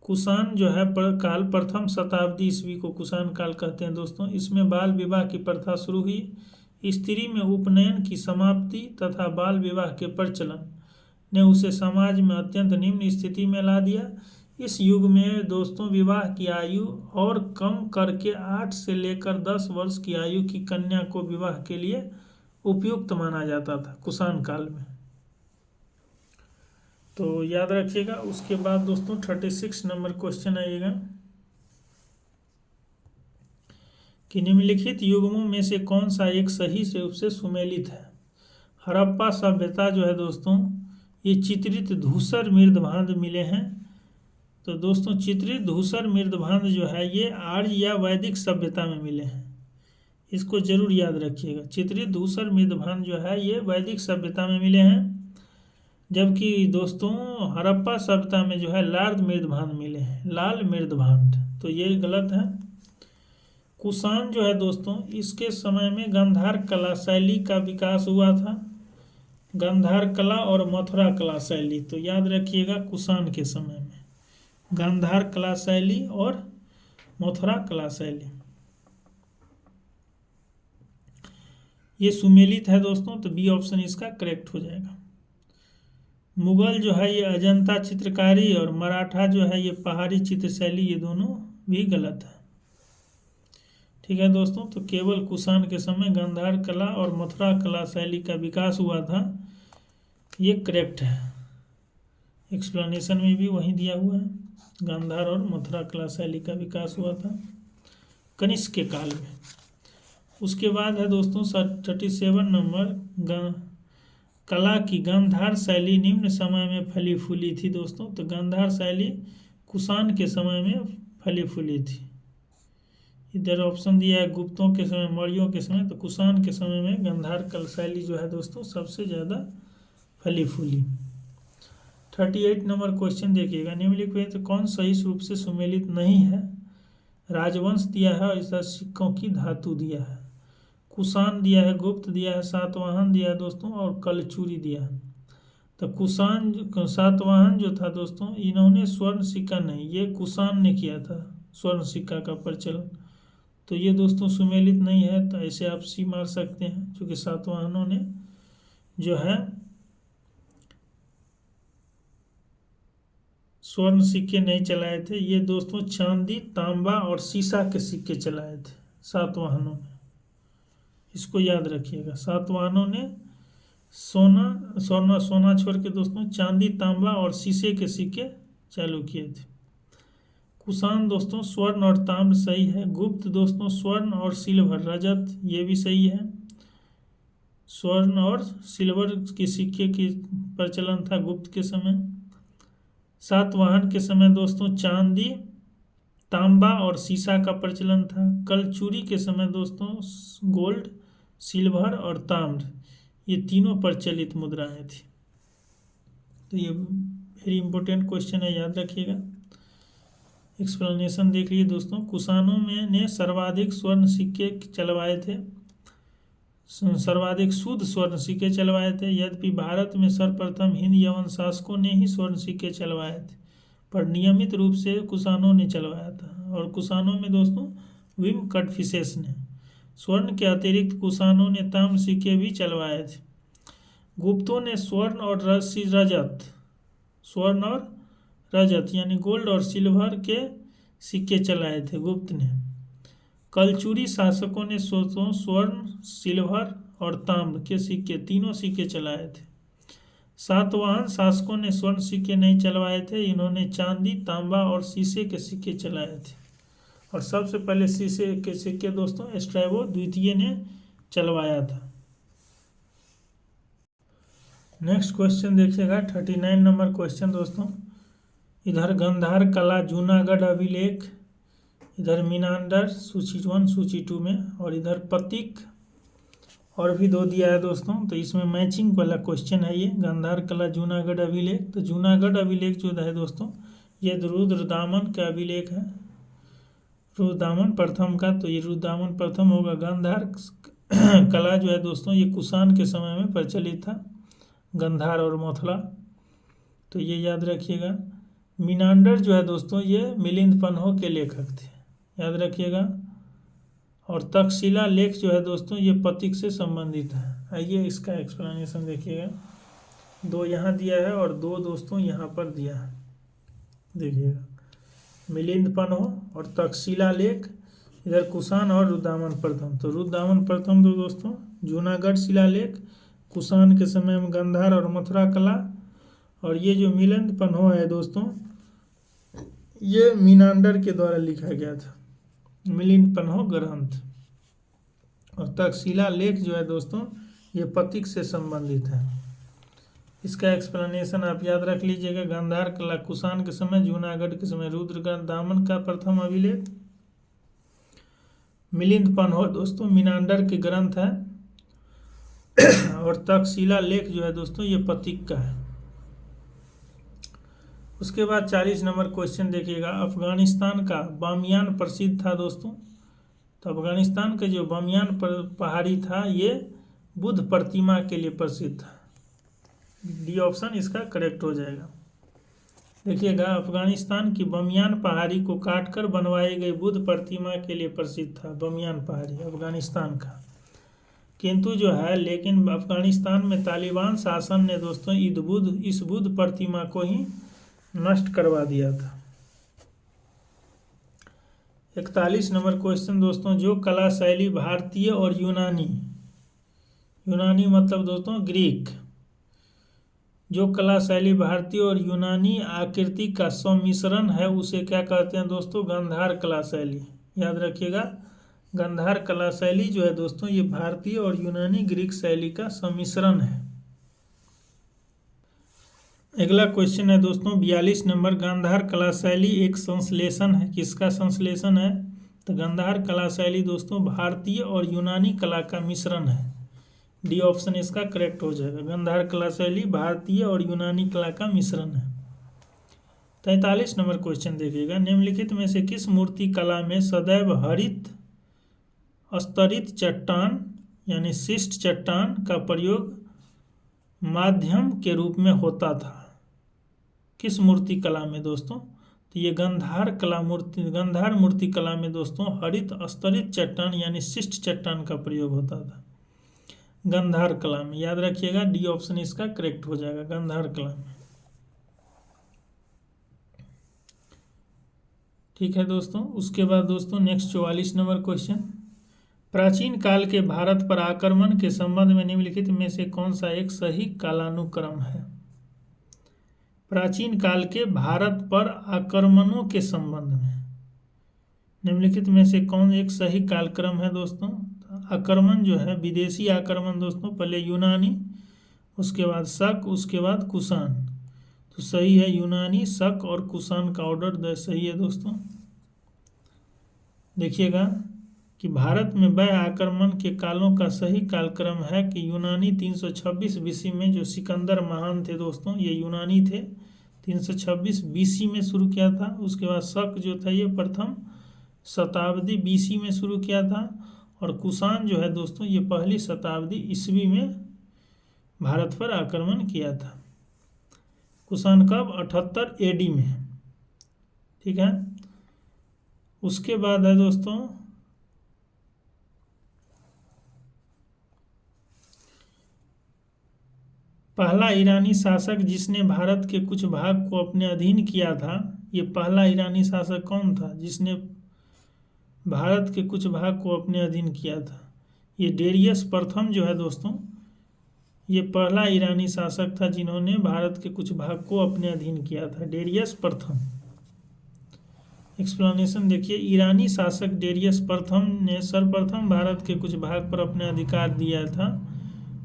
कुषाण जो है काल प्रथम शताब्दी ईस्वी को कुषाण काल कहते हैं दोस्तों। इसमें बाल विवाह की प्रथा शुरू हुई। स्त्री में उपनयन की समाप्ति तथा बाल विवाह के प्रचलन ने उसे समाज में अत्यंत निम्न स्थिति में ला दिया। इस युग में दोस्तों विवाह की आयु और कम करके 8 से लेकर 10 वर्ष की आयु की कन्या को विवाह के लिए उपयुक्त माना जाता था कुषाण काल में, तो याद रखिएगा। उसके बाद दोस्तों 36 नंबर क्वेश्चन आइएगा कि निम्नलिखित युगमों में से कौन सा एक सही रूप से सुमेलित है? हड़प्पा सभ्यता जो है दोस्तों ये चित्रित धूसर मृदभांड मिले हैं। तो दोस्तों चित्रित धूसर मृदभांड जो है ये आर्य या वैदिक सभ्यता में मिले हैं, इसको जरूर याद रखिएगा। चित्रित धूसर मृदभांड जो है ये वैदिक सभ्यता में मिले हैं, जबकि दोस्तों हड़प्पा सभ्यता में जो है लाल मृदभांड मिले हैं, लाल मृदभांड, तो ये गलत है। कुषाण जो है दोस्तों, इसके समय में गांधार कला शैली का विकास हुआ था। गांधार कला और मथुरा कला शैली, तो याद रखिएगा कुषाण के समय में गांधार कला शैली और मथुरा कला शैली ये सुमेलित है दोस्तों, तो बी ऑप्शन इसका करेक्ट हो जाएगा। मुगल जो है ये अजंता चित्रकारी और मराठा जो है ये पहाड़ी चित्र शैली, ये दोनों भी गलत है। ठीक है दोस्तों, तो केवल कुषाण के समय गांधार कला और मथुरा कला शैली का विकास हुआ था, ये करेक्ट है। एक्सप्लेनेशन में भी वही दिया हुआ है, गांधार और मथुरा कला शैली का विकास हुआ था कनिष्क के काल में। उसके बाद है दोस्तों 37 नंबर, कला की गांधार शैली निम्न समय में फली फूली थी दोस्तों। तो गांधार शैली कुषाण के समय में फली फूली थी। इधर ऑप्शन दिया है गुप्तों के समय, मौर्यों के समय, तो कुषाण के समय में गांधार कला शैली जो है दोस्तों सबसे ज़्यादा फली फूली। 38 नंबर क्वेश्चन देखिएगा, निम्नलिखित में तो कौन सही रूप से सुमेलित नहीं है। राजवंश दिया है और इस तरह सिक्कों की धातु दिया है। कुषाण दिया है, गुप्त दिया है, सातवाहन दिया है दोस्तों, और कलचुरी दिया है। तो कुषाण सातवाहन जो था दोस्तों, इन्होंने स्वर्ण सिक्का नहीं, ये कुषाण ने किया था स्वर्ण सिक्का का प्रचलन, तो ये दोस्तों सुमेलित नहीं है। तो ऐसे आप सी मार सकते हैं, क्योंकि सातवाहनों ने जो है स्वर्ण सिक्के नहीं चलाए थे, ये दोस्तों चांदी, तांबा और सीसा के सिक्के चलाए थे सातवाहनों ने। इसको याद रखिएगा, सातवाहनों ने सोना छोड़ के दोस्तों चांदी, तांबा और शीशे के सिक्के चालू किए थे। कुषाण दोस्तों स्वर्ण और ताम्र सही है। गुप्त दोस्तों स्वर्ण और सिल्वर, रजत, ये भी सही है। स्वर्ण और सिल्वर के सिक्के की प्रचलन था गुप्त के समय। सातवाहन के समय दोस्तों चांदी, तांबा और सीसा का प्रचलन था। कलचुरी के समय दोस्तों गोल्ड, सिल्वर और ताम्र, ये तीनों प्रचलित मुद्राएं थी। तो ये वेरी इंपॉर्टेंट क्वेश्चन है, याद रखिएगा। एक्सप्लेनेशन देख लीजिए दोस्तों, कुषाणों में ने सर्वाधिक स्वर्ण सिक्के चलवाए थे, सर्वाधिक शुद्ध स्वर्ण सिक्के चलवाए थे। यद्यपि भारत में सर्वप्रथम हिंद यवन शासकों ने ही स्वर्ण सिक्के चलवाए थे, पर नियमित रूप से कुषाणों ने चलवाया था। और कुषाणों में दोस्तों विम कटफिशेस ने, स्वर्ण के अतिरिक्त कुषाणों ने ताम्र सिक्के भी चलवाए थे। गुप्तों ने स्वर्ण और रजत यानी गोल्ड और सिल्वर के सिक्के चलाए थे गुप्त ने। कलचुरी शासकों ने स्वर्ण, सिल्वर और ताम्र के सिक्के, तीनों सिक्के चलाए थे। सातवाहन शासकों ने स्वर्ण सिक्के नहीं चलवाए थे, इन्होंने चांदी, तांबा और शीशे के सिक्के चलाए थे। और सबसे पहले शीशे के सिक्के दोस्तों स्ट्रैबो द्वितीय ने चलवाया था। नेक्स्ट क्वेश्चन देखिएगा 39 नंबर क्वेश्चन दोस्तों। इधर गांधार कला जूनागढ़ अभिलेख, इधर मीनांडर सूची 1 सूची 2 में, और इधर प्रतीक और भी 2 दिया है दोस्तों। तो इसमें मैचिंग वाला क्वेश्चन है ये, गांधार कला जूनागढ़ अभिलेख। तो जूनागढ़ अभिलेख जो है दोस्तों ये रुद्रदामन का अभिलेख है, रुद्रदामन प्रथम का। तो ये रुद्रदामन प्रथम होगा। गांधार कला जो है दोस्तों ये कुषाण के समय में प्रचलित था, गांधार और मथुरा, तो ये याद रखिएगा। मीनांडर जो है दोस्तों ये मिलिंद पन्हो के लेखक थे, याद रखिएगा। और तक्षशिला लेख जो है दोस्तों ये प्रतीक से संबंधित है। आइए इसका एक्सप्लेनेशन देखिएगा, 2 यहाँ दिया है और 2 दोस्तों यहाँ पर दिया है, देखिएगा। मिलिंद पन्हो और तक्षशिला लेख, इधर कुषाण और रुद्रदामन प्रथम। तो रुद्रदामन प्रथम तो दोस्तों जूनागढ़ शिलालेख, कुषाण के समय में गांधार और मथुरा कला। और ये जो मिलिंद पन्हो है दोस्तों ये मीनांडर के द्वारा लिखा गया था, मिलिंद पन्हो ग्रंथ। और तक्षशिला लेख जो है दोस्तों ये प्रतीक से संबंधित है। इसका एक्सप्लेनेशन आप याद रख लीजिएगा। गांधार कला कुषाण के समय, जूनागढ़ के समय रुद्रदामन का प्रथम अभिलेख। मिलिंद पन्हो दोस्तों मीनांडर के ग्रंथ है। और तक्षशिला लेख जो है दोस्तों ये प्रतीक का है। उसके बाद 40 नंबर क्वेश्चन देखिएगा। अफगानिस्तान का बामियान प्रसिद्ध था दोस्तों। तो अफगानिस्तान का जो बामियान पहाड़ी था ये बुद्ध प्रतिमा के लिए प्रसिद्ध था। डी ऑप्शन इसका करेक्ट हो जाएगा। देखिएगा, अफगानिस्तान की बामियान पहाड़ी को काटकर बनवाई गई बुद्ध प्रतिमा के लिए प्रसिद्ध था बामियान पहाड़ी अफगानिस्तान का। किंतु जो है लेकिन अफगानिस्तान में तालिबान शासन ने दोस्तों इस बुद्ध प्रतिमा को ही नष्ट करवा दिया था। 41 नंबर क्वेश्चन दोस्तों, जो कला शैली भारतीय और यूनानी मतलब दोस्तों ग्रीक, जो कला शैली भारतीय और यूनानी आकृति का सम्मिश्रण है उसे क्या कहते हैं दोस्तों? गांधार कला शैली। याद रखिएगा, गांधार कला शैली जो है दोस्तों ये भारतीय और यूनानी ग्रीक शैली का सम्मिश्रण है। अगला क्वेश्चन है दोस्तों 42 नंबर, गांधार कला शैली एक संश्लेषण है। किसका संश्लेषण है? तो गांधार कला शैली दोस्तों भारतीय और यूनानी कला का मिश्रण है। डी ऑप्शन इसका करेक्ट हो जाएगा। गांधार कला शैली भारतीय और यूनानी कला का मिश्रण है। 43 नंबर क्वेश्चन देखिएगा, निम्नलिखित में से किस मूर्ति कला में सदैव हरित स्तरित चट्टान यानी शिष्ट चट्टान का प्रयोग माध्यम के रूप में होता था? किस मूर्ति कला में दोस्तों? तो ये गांधार मूर्ति कला में दोस्तों हरित स्तरित चट्टान यानी शिष्ट चट्टान का प्रयोग होता था गांधार कला में। याद रखिएगा, डी ऑप्शन इसका करेक्ट हो जाएगा गांधार कला में। ठीक है दोस्तों, उसके बाद दोस्तों नेक्स्ट 44 नंबर क्वेश्चन, प्राचीन काल के भारत पर आक्रमण के संबंध में निम्नलिखित में से कौन सा एक सही कालानुक्रम है? प्राचीन काल के भारत पर आक्रमणों के संबंध में निम्नलिखित में से कौन एक सही कालक्रम है दोस्तों? आक्रमण जो है विदेशी आक्रमण दोस्तों, पहले यूनानी, उसके बाद शक, उसके बाद कुषाण। तो सही है यूनानी, शक और कुषाण का ऑर्डर सही है दोस्तों। देखिएगा कि भारत में वह आक्रमण के कालों का सही कालक्रम है कि यूनानी 326 बीसी में जो सिकंदर महान थे दोस्तों ये यूनानी थे, 326 बीसी में शुरू किया था। उसके बाद शक जो था ये प्रथम शताब्दी बीसी में शुरू किया था, और कुषाण जो है दोस्तों ये पहली शताब्दी ईस्वी में भारत पर आक्रमण किया था। कुषाण कब? 78 एडी में। ठीक है, उसके बाद है दोस्तों पहला ईरानी शासक जिसने भारत के कुछ भाग को अपने अधीन किया था। ये पहला ईरानी शासक कौन था जिसने भारत के कुछ भाग को अपने अधीन किया था? ये डेरियस प्रथम जो है दोस्तों ये पहला ईरानी शासक था जिन्होंने भारत के कुछ भाग को अपने अधीन किया था, डेरियस प्रथम। एक्सप्लेनेशन देखिए, ईरानी शासक डेरियस प्रथम ने सर्वप्रथम भारत के कुछ भाग पर अपने अधिकार दिया था।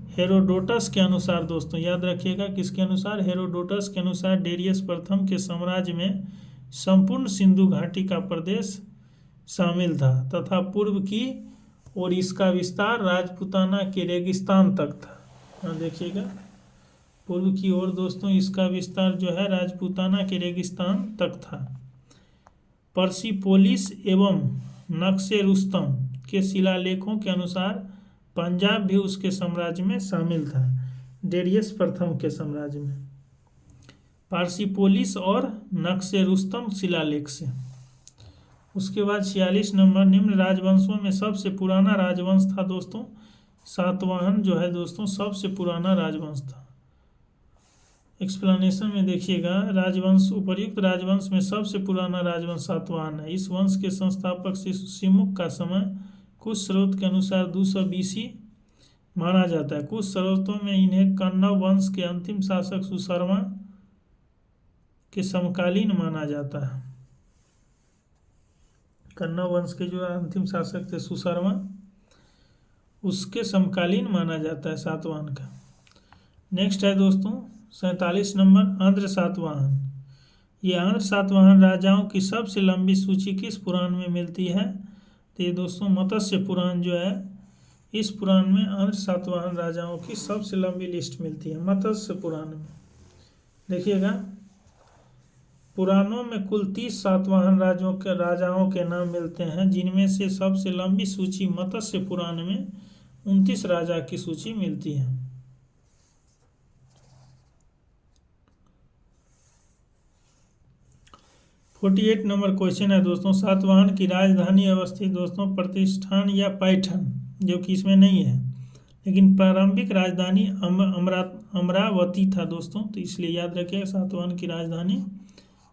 हेरोडोटस के अनुसार दोस्तों, याद रखिएगा किसके अनुसार? हेरोडोटस के अनुसार डेरियस प्रथम के साम्राज्य में संपूर्ण सिंधु घाटी का प्रदेश शामिल था तथा पूर्व की और इसका विस्तार राजपूताना के रेगिस्तान तक था। देखिएगा, पूर्व की ओर दोस्तों इसका विस्तार जो है राजपूताना के रेगिस्तान तक था। पर्सिपोलिस एवं नक्शे रुस्तम के शिलालेखों के अनुसार पंजाब भी उसके साम्राज्य में शामिल था, डेरियस प्रथम के साम्राज्य में। पार्सिपोलिस और नक्शे रुस्तम शिलालेख से। उसके बाद 46 नंबर, निम्न राजवंशों में सबसे पुराना राजवंश था दोस्तों सातवाहन जो है दोस्तों सबसे पुराना राजवंश था। एक्सप्लेनेशन में देखिएगा, राजवंश उपर्युक्त राजवंश में सबसे पुराना राजवंश सातवाहन है। इस वंश के संस्थापक सिमुक का समय कुछ स्रोत के अनुसार 200 बीसी माना जाता है। कुछ स्रोतों में इन्हें कन्नव वंश के अंतिम शासक सुशर्मा के समकालीन माना जाता है। कन्नव वंश के जो अंतिम शासक थे सुशर्मा, उसके समकालीन माना जाता है सातवाहन का। नेक्स्ट है दोस्तों 47 नंबर, आंध्र सातवाहन। ये आंध्र सातवाहन राजाओं की सबसे लंबी सूची किस पुराण में मिलती है? तो ये दोस्तों मत्स्य पुराण जो है, इस पुराण में आंध्र सातवाहन राजाओं की सबसे लंबी लिस्ट मिलती है मत्स्य पुराण में। देखिएगा, पुराणों में कुल 30 सातवाहन राजाओं के नाम मिलते हैं, जिनमें से सबसे लंबी सूची मत्स्य पुराण में 29 राजा की सूची मिलती है। (48) नंबर क्वेश्चन है दोस्तों, सातवाहन की राजधानी अवस्थित दोस्तों प्रतिष्ठान या पैठन, जो कि इसमें नहीं है, लेकिन प्रारंभिक राजधानी अमरावती था दोस्तों, तो इसलिए याद रखिए सातवाहन की राजधानी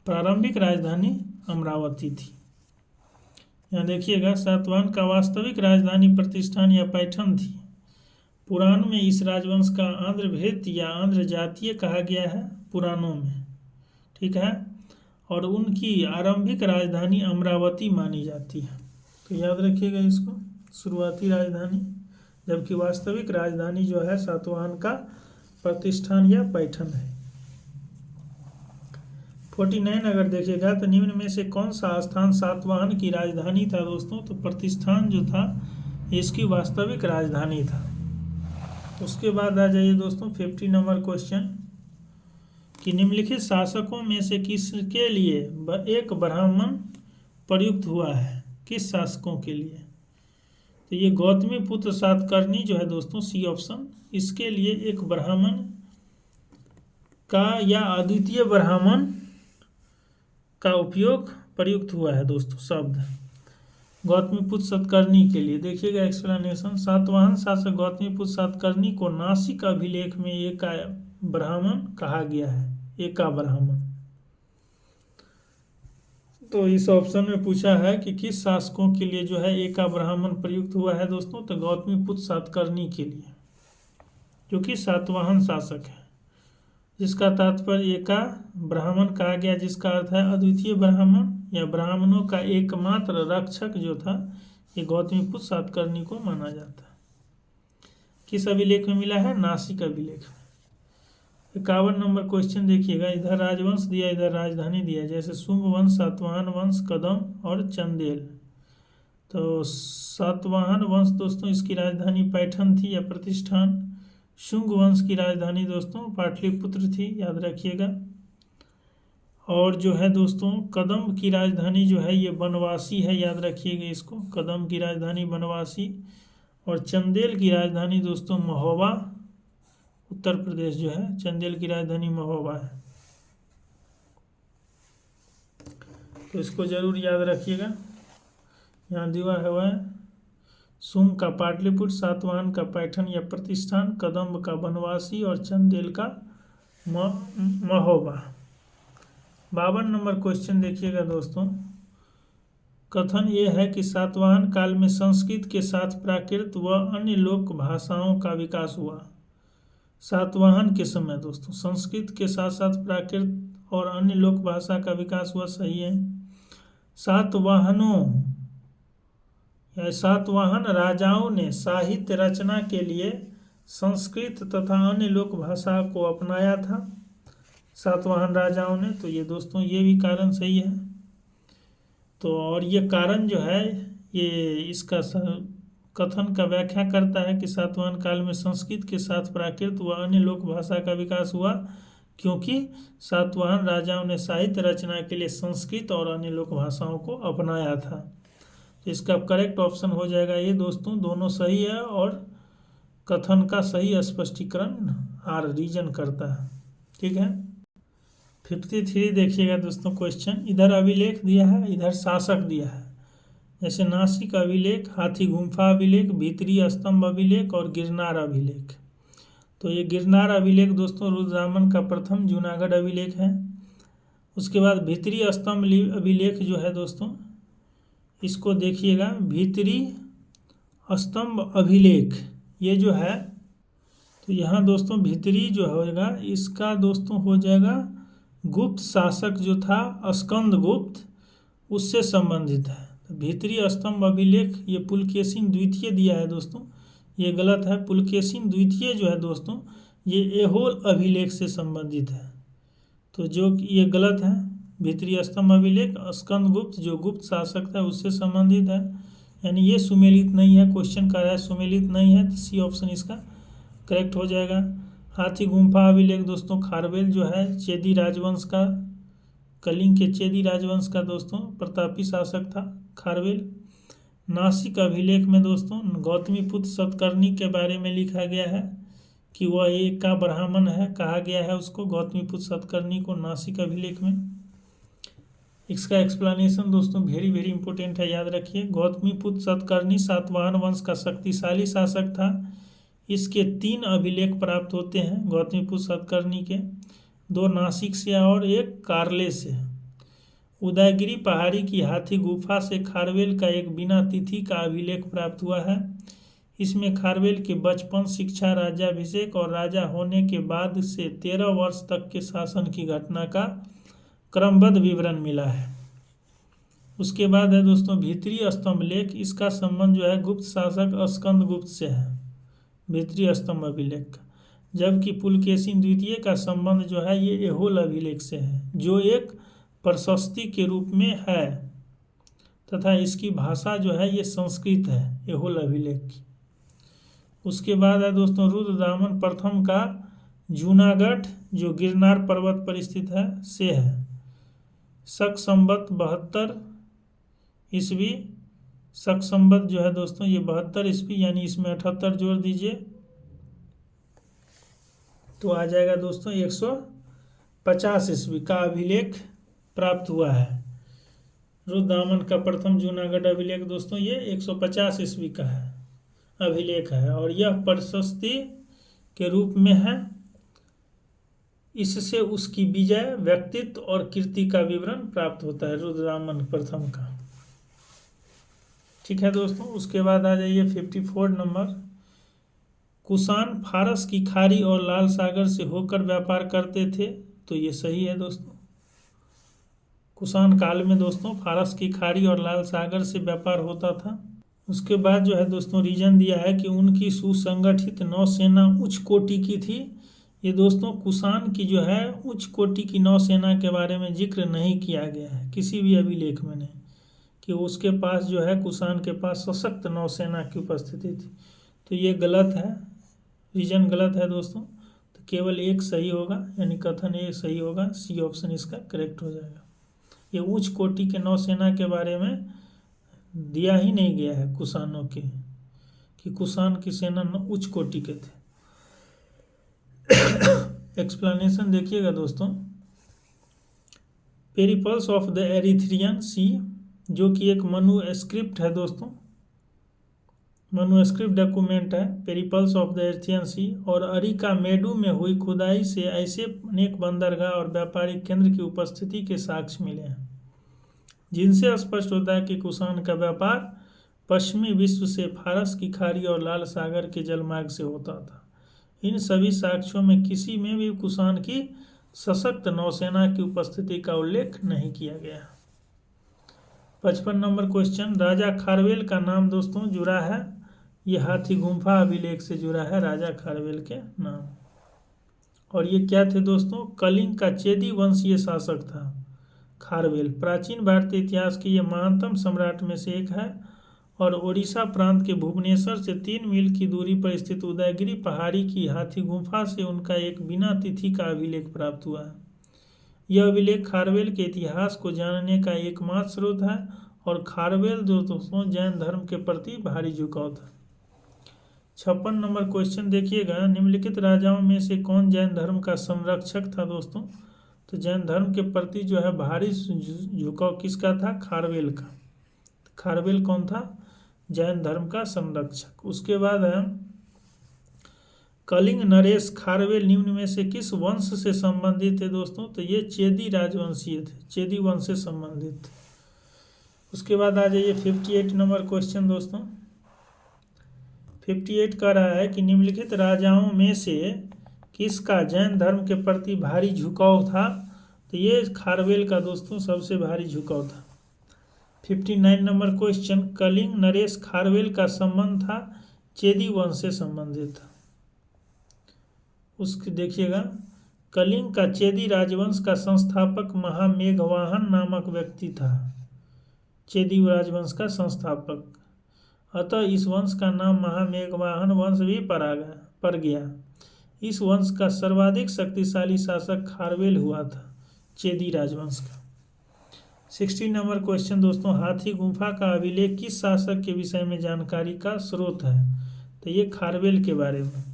प्रारंभिक राजधानी अमरावती थी। यहाँ देखिएगा, सातवाहन का वास्तविक राजधानी प्रतिष्ठान या पैठन थी। पुराण में इस राजवंश का आंध्र भेद या आंध्र जातीय कहा गया है पुराणों में, ठीक है, और उनकी आरंभिक राजधानी अमरावती मानी जाती है। तो याद रखिएगा इसको, शुरुआती राजधानी, जबकि वास्तविक राजधानी जो है सातवाहन का प्रतिष्ठान या पैठन है। 49 अगर देखिएगा तो निम्न में से कौन सा स्थान सातवाहन की राजधानी था दोस्तों, तो प्रतिष्ठान जो था इसकी वास्तविक राजधानी था। उसके बाद आ जाइए दोस्तों 50 नंबर क्वेश्चन, कि निम्नलिखित शासकों में से किसके लिए एक ब्राह्मण प्रयुक्त हुआ है, किस शासकों के लिए, तो ये गौतमी पुत्र सातकर्णी जो है दोस्तों, सी ऑप्शन, इसके लिए एक ब्राह्मण का या अद्वितीय ब्राह्मण का उपयोग प्रयुक्त हुआ है दोस्तों शब्द गौतमीपुत्र सातकर्णी के लिए। देखिएगा एक्सप्लेनेशन, सातवाहन शासक गौतमीपुत्र सातकर्णी को नासिक अभिलेख में एका ब्राह्मण कहा गया है, एका ब्राह्मण। तो इस ऑप्शन में पूछा है कि किस शासकों के लिए जो है एका ब्राह्मण प्रयुक्त हुआ है दोस्तों, तो गौतमीपुत्र सातकर्णी के लिए, जो कि सातवाहन शासक है, जिसका तात्पर्य एका ब्राह्मण कहा गया, जिसका अर्थ है अद्वितीय ब्राह्मण या ब्राह्मणों का एकमात्र रक्षक जो था, ये गौतमीपुत्र सातकर्णी को माना जाता है। किस अभिलेख में मिला है, नासिक अभिलेख में। 51 नंबर क्वेश्चन देखिएगा, इधर राजवंश दिया, इधर राजधानी दिया, जैसे शुंग वंश, सातवाहन वंश, कदम और चंदेल। तो सातवाहन वंश दोस्तों इसकी राजधानी पैठन थी या प्रतिष्ठान। शुंग वंश की राजधानी दोस्तों पाटलिपुत्र थी, याद रखिएगा। और जो है दोस्तों कदम की राजधानी जो है ये बनवासी है, याद रखिएगा इसको, कदम की राजधानी बनवासी। और चंदेल की राजधानी दोस्तों महोबा, उत्तर प्रदेश जो है, चंदेल की राजधानी महोबा है। तो इसको जरूर याद रखिएगा, यहाँ दिया हुआ है, शुंग का पाटलिपुत्र, सातवाहन का पैठन या प्रतिष्ठान, कदम्ब का बनवासी और चंदेल का महोबा। 52 नंबर क्वेश्चन देखिएगा दोस्तों, कथन ये है कि सातवाहन काल में संस्कृत के साथ प्राकृत व अन्य लोक भाषाओं का विकास हुआ। सातवाहन के समय दोस्तों संस्कृत के साथ साथ प्राकृत और अन्य लोक भाषा का विकास हुआ, सही है। सातवाहन राजाओं ने साहित्य रचना के लिए संस्कृत तथा अन्य लोक भाषा को अपनाया था, सातवाहन राजाओं ने, तो ये दोस्तों ये भी कारण सही है। तो और ये कारण जो है ये इसका कथन का व्याख्या करता है कि सातवाहन काल में संस्कृत के साथ प्राकृत व अन्य लोक भाषा का विकास हुआ, क्योंकि सातवाहन राजाओं ने साहित्य रचना के लिए संस्कृत और अन्य लोक भाषाओं को अपनाया था। तो इसका करेक्ट ऑप्शन हो जाएगा ये दोस्तों, दोनों सही है और कथन का सही स्पष्टीकरण और रीजन करता है, ठीक है। 53 देखिएगा दोस्तों क्वेश्चन, इधर अभिलेख दिया है, इधर शासक दिया है, जैसे नासिक अभिलेख, हाथी गुम्फा अभिलेख, भीतरी स्तंभ अभिलेख और गिरनार अभिलेख। तो ये गिरनार अभिलेख दोस्तों रुद्रदामन का प्रथम जूनागढ़ अभिलेख है। उसके बाद भीतरी स्तंभ अभिलेख जो है दोस्तों, इसको देखिएगा, भीतरी स्तंभ अभिलेख ये जो है, तो यहाँ दोस्तों भीतरी जो होगा इसका दोस्तों हो जाएगा गुप्त शासक जो था स्कंद गुप्त, उससे संबंधित है। तो भीतरी स्तंभ अभिलेख ये पुलकेशिन द्वितीय दिया है दोस्तों, ये गलत है। पुलकेशिन द्वितीय जो है दोस्तों ये ऐहोल अभिलेख से संबंधित है, तो जो ये गलत है। भीतरी स्तंभ अभिलेख स्कंद गुप्त जो गुप्त शासक था उससे संबंधित है, यानी ये सुमेलित नहीं है, क्वेश्चन कर रहा है सुमेलित नहीं है, तो सी ऑप्शन इसका करेक्ट हो जाएगा। हाथी गुम्फा अभिलेख दोस्तों खारवेल जो है चेदी राजवंश का कलिंग के चेदी राजवंश का दोस्तों प्रतापी शासक था खारवेल। नासिक अभिलेख में दोस्तों गौतमीपुत्र सतकर्णी के बारे में लिखा गया है कि वह एक का ब्राह्मण है, कहा गया है उसको गौतमीपुत्र सतकर्णी को नासिक अभिलेख में। इसका एक्सप्लेनेशन दोस्तों वेरी वेरी इंपॉर्टेंट है, याद रखिए। गौतमीपुत्र सतकर्णी सातवाहन वंश का शक्तिशाली शासक था। इसके 3 अभिलेख प्राप्त होते हैं गौतमीपुत्र सतकर्णी के, 2 नासिक से और 1 कारले से। उदयगिरी पहाड़ी की हाथी गुफा से खारवेल का एक बिना तिथि का अभिलेख प्राप्त हुआ है। इसमें खारवेल के बचपन, शिक्षा, राज्याभिषेक और राजा होने के बाद से 13 वर्ष तक के शासन की घटना का क्रमबद्ध विवरण मिला है। उसके बाद है दोस्तों भीतरी स्तंभ लेख। इसका संबंध जो है गुप्त शासक स्कंदगुप्त से है, भीतरी स्तंभ अभिलेख का। जबकि पुलकेशिन द्वितीय का संबंध जो है ये एहोल अभिलेख से है, जो एक प्रशस्ति के रूप में है तथा इसकी भाषा जो है ये संस्कृत है, एहोल अभिलेख की। उसके बाद है दोस्तों रुद्रदामन प्रथम का जूनागढ़ जो गिरनार पर्वत पर स्थित है से है। शक संवत 72 ईस्वी, शक संवत जो है दोस्तों ये 72 ईस्वी, यानी इसमें 78 जोड़ दीजिए तो आ जाएगा दोस्तों 150 ईस्वी का अभिलेख प्राप्त हुआ है। रुद्रदामन का प्रथम जूनागढ़ अभिलेख दोस्तों ये 150 ईस्वी का है, अभिलेख है, और यह प्रशस्ति के रूप में है। इससे उसकी विजय, व्यक्तित्व और कीर्ति का विवरण प्राप्त होता है रुद्रदामन प्रथम का। ठीक है दोस्तों। उसके बाद आ जाइए 54 नंबर। कुषाण फारस की खाड़ी और लाल सागर से होकर व्यापार करते थे, तो ये सही है दोस्तों। कुषाण काल में दोस्तों फारस की खाड़ी और लाल सागर से व्यापार होता था। उसके बाद जो है दोस्तों रीजन दिया है कि उनकी सुसंगठित नौसेना उच्च कोटि की थी। ये दोस्तों कुषाण की जो है उच्च कोटि की नौसेना के बारे में जिक्र नहीं किया गया है किसी भी अभिलेख में नहीं, कि उसके पास जो है कुषाण के पास सशक्त नौसेना की उपस्थिति थी। तो ये गलत है, रीजन गलत है दोस्तों। तो केवल एक सही होगा, यानी कथन एक सही होगा, सी ऑप्शन इसका करेक्ट हो जाएगा। ये उच्च कोटि के नौसेना के बारे में दिया ही नहीं गया है कुषाणों के, कि कुषाण की सेना उच्च कोटि के थे। एक्सप्लेनेशन देखिएगा दोस्तों। पेरिपल्स ऑफ द एरिथ्रियन सी, जो कि एक मनुस्क्रिप्ट है दोस्तों, मनुस्क्रिप्ट डॉक्यूमेंट है पेरिपल्स ऑफ द एरिथ्रियन सी, और अरिका मेडू में हुई खुदाई से ऐसे अनेक बंदरगाह और व्यापारिक केंद्र की उपस्थिति के साक्ष्य मिले हैं जिनसे स्पष्ट होता है कि कुषाण का व्यापार पश्चिमी विश्व से फारस की खाड़ी और लाल सागर के जलमार्ग से होता था। इन सभी साक्ष्यों में किसी में भी कुषाण की सशक्त नौसेना की उपस्थिति का उल्लेख नहीं किया गया। 55 नंबर क्वेश्चन। राजा खारवेल का नाम दोस्तों जुड़ा है, यह हाथी गुम्फा अभिलेख से जुड़ा है राजा खारवेल के नाम। और ये क्या थे दोस्तों? कलिंग का चेदी वंशीय शासक था खारवेल। प्राचीन भारतीय इतिहास के ये महानतम सम्राट में से एक है और ओडिशा प्रांत के भुवनेश्वर से 3 मील की दूरी पर स्थित उदयगिरी पहाड़ी की हाथी गुम्फा से उनका एक बिना तिथि का अभिलेख प्राप्त हुआ है। यह अभिलेख खारवेल के इतिहास को जानने का एकमात्र स्रोत है और खारवेल दोस्तों जैन धर्म के प्रति भारी झुकाव था। 56 नंबर क्वेश्चन देखिएगा। निम्नलिखित राजाओं में से कौन जैन धर्म का संरक्षक था दोस्तों? तो जैन धर्म के प्रति जो है भारी झुकाव किसका था? खारवेल का। खारवेल कौन था? जैन धर्म का संरक्षक। उसके बाद है कलिंग नरेश खारवेल निम्न में से किस वंश से संबंधित थे दोस्तों? तो ये चेदी राजवंशीय थे, चेदी वंश से संबंधित थे। उसके बाद आ जाइए 58 नंबर क्वेश्चन दोस्तों। 58 कह रहा है कि निम्नलिखित राजाओं में से किसका जैन धर्म के प्रति भारी झुकाव था? तो ये खारवेल का दोस्तों सबसे भारी झुकाव था। 59 नंबर क्वेश्चन। कलिंग नरेश खारवेल का संबंध था चेदी वंश से संबंधित था। उसके देखिएगा, कलिंग का चेदी राजवंश का संस्थापक महामेघवाहन नामक व्यक्ति था, चेदी राजवंश का संस्थापक। अतः इस वंश का नाम महामेघवाहन वंश भी पड़ गया। इस वंश का सर्वाधिक शक्तिशाली शासक खारवेल हुआ था, चेदी राजवंश का। 60 नंबर क्वेश्चन दोस्तों, हाथी गुफा का अभिलेख किस शासक के विषय में जानकारी का स्रोत है? तो ये खारवेल के बारे में।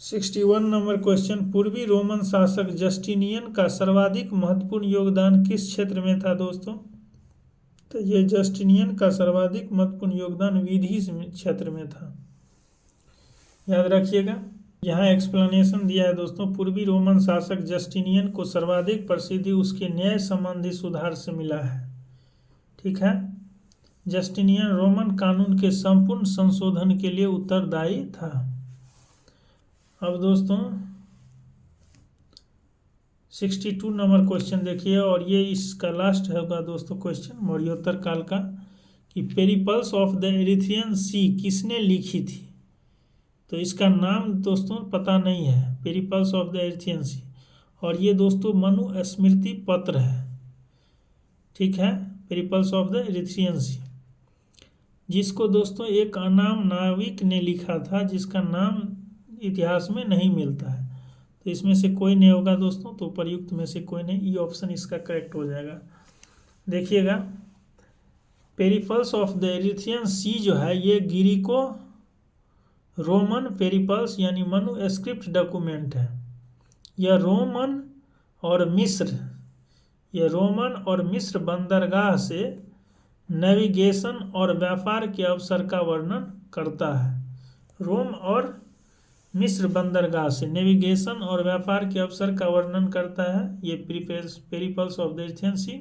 61 नंबर क्वेश्चन, पूर्वी रोमन शासक जस्टिनियन का सर्वाधिक महत्वपूर्ण योगदान किस क्षेत्र में था दोस्तों? तो ये जस्टिनियन का सर्वाधिक महत्वपूर्ण योगदान विधि क्षेत्र में था, याद रखिएगा। यहाँ एक्सप्लेनेशन दिया है दोस्तों, पूर्वी रोमन शासक जस्टिनियन को सर्वाधिक प्रसिद्धि उसके न्याय संबंधी सुधार से मिला है। ठीक है, जस्टिनियन रोमन कानून के संपूर्ण संशोधन के लिए उत्तरदायी था। अब दोस्तों 62 नंबर क्वेश्चन देखिए, और ये इसका लास्ट होगा दोस्तों क्वेश्चन मौर्योत्तर काल का, कि पेरिपल्स ऑफ द एरिथ्रियन सी किसने लिखी थी? तो इसका नाम दोस्तों पता नहीं है, पेरिपल्स ऑफ द एरिथ्रियन सी, और ये दोस्तों मनु स्मृति पत्र है। ठीक है, पेरिपल्स ऑफ द एरिथ्रियन सी, जिसको दोस्तों एक अनाम नाविक ने लिखा था, जिसका नाम इतिहास में नहीं मिलता है। तो इसमें से कोई नहीं होगा दोस्तों, तो प्रयुक्त में से कोई नहीं, ये ऑप्शन इसका करेक्ट हो जाएगा। देखिएगा, पेरिपल्स ऑफ द एरिथ्रियन सी जो है ये ग्रीको रोमन पेरिपल्स यानी मनुस्क्रिप्ट डॉक्यूमेंट है। यह रोमन और मिस्र बंदरगाह से नेविगेशन और व्यापार के अवसर का वर्णन करता है। रोम और मिस्र बंदरगाह से नेविगेशन और व्यापार के अवसर का वर्णन करता है ये पेरिपल्स ऑफ द एरिथ्रियन सी।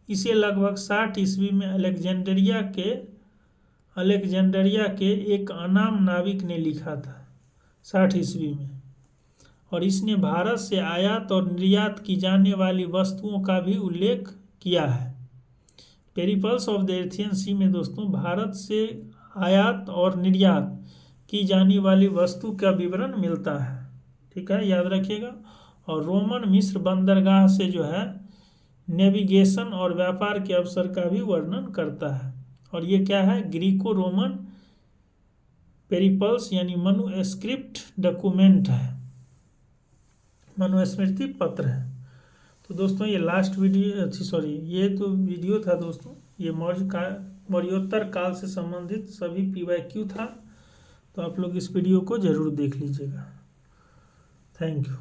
इसे लगभग 60 ईस्वी में अलेक्जेंड्रिया के एक अनाम नाविक ने लिखा था, 60 ईस्वी में, और इसने भारत से आयात और निर्यात की जाने वाली वस्तुओं का भी उल्लेख किया है। पेरिपल्स ऑफ द एरिथ्रियन सी में दोस्तों भारत से आयात और निर्यात की जाने वाली वस्तु का विवरण मिलता है। ठीक है, याद रखिएगा। और रोमन मिस्र बंदरगाह से जो है नेविगेशन और व्यापार के अवसर का भी वर्णन करता है। और ये क्या है? ग्रीको रोमन पेरिपल्स यानी मनुस्क्रिप्ट डॉक्यूमेंट है, मनुस्मृति पत्र है। तो दोस्तों ये लास्ट वीडियो ये तो वीडियो था दोस्तों, ये मौर्योत्तर काल से संबंधित सभी PYQ था। तो आप लोग इस वीडियो को जरूर देख लीजिएगा। Thank you.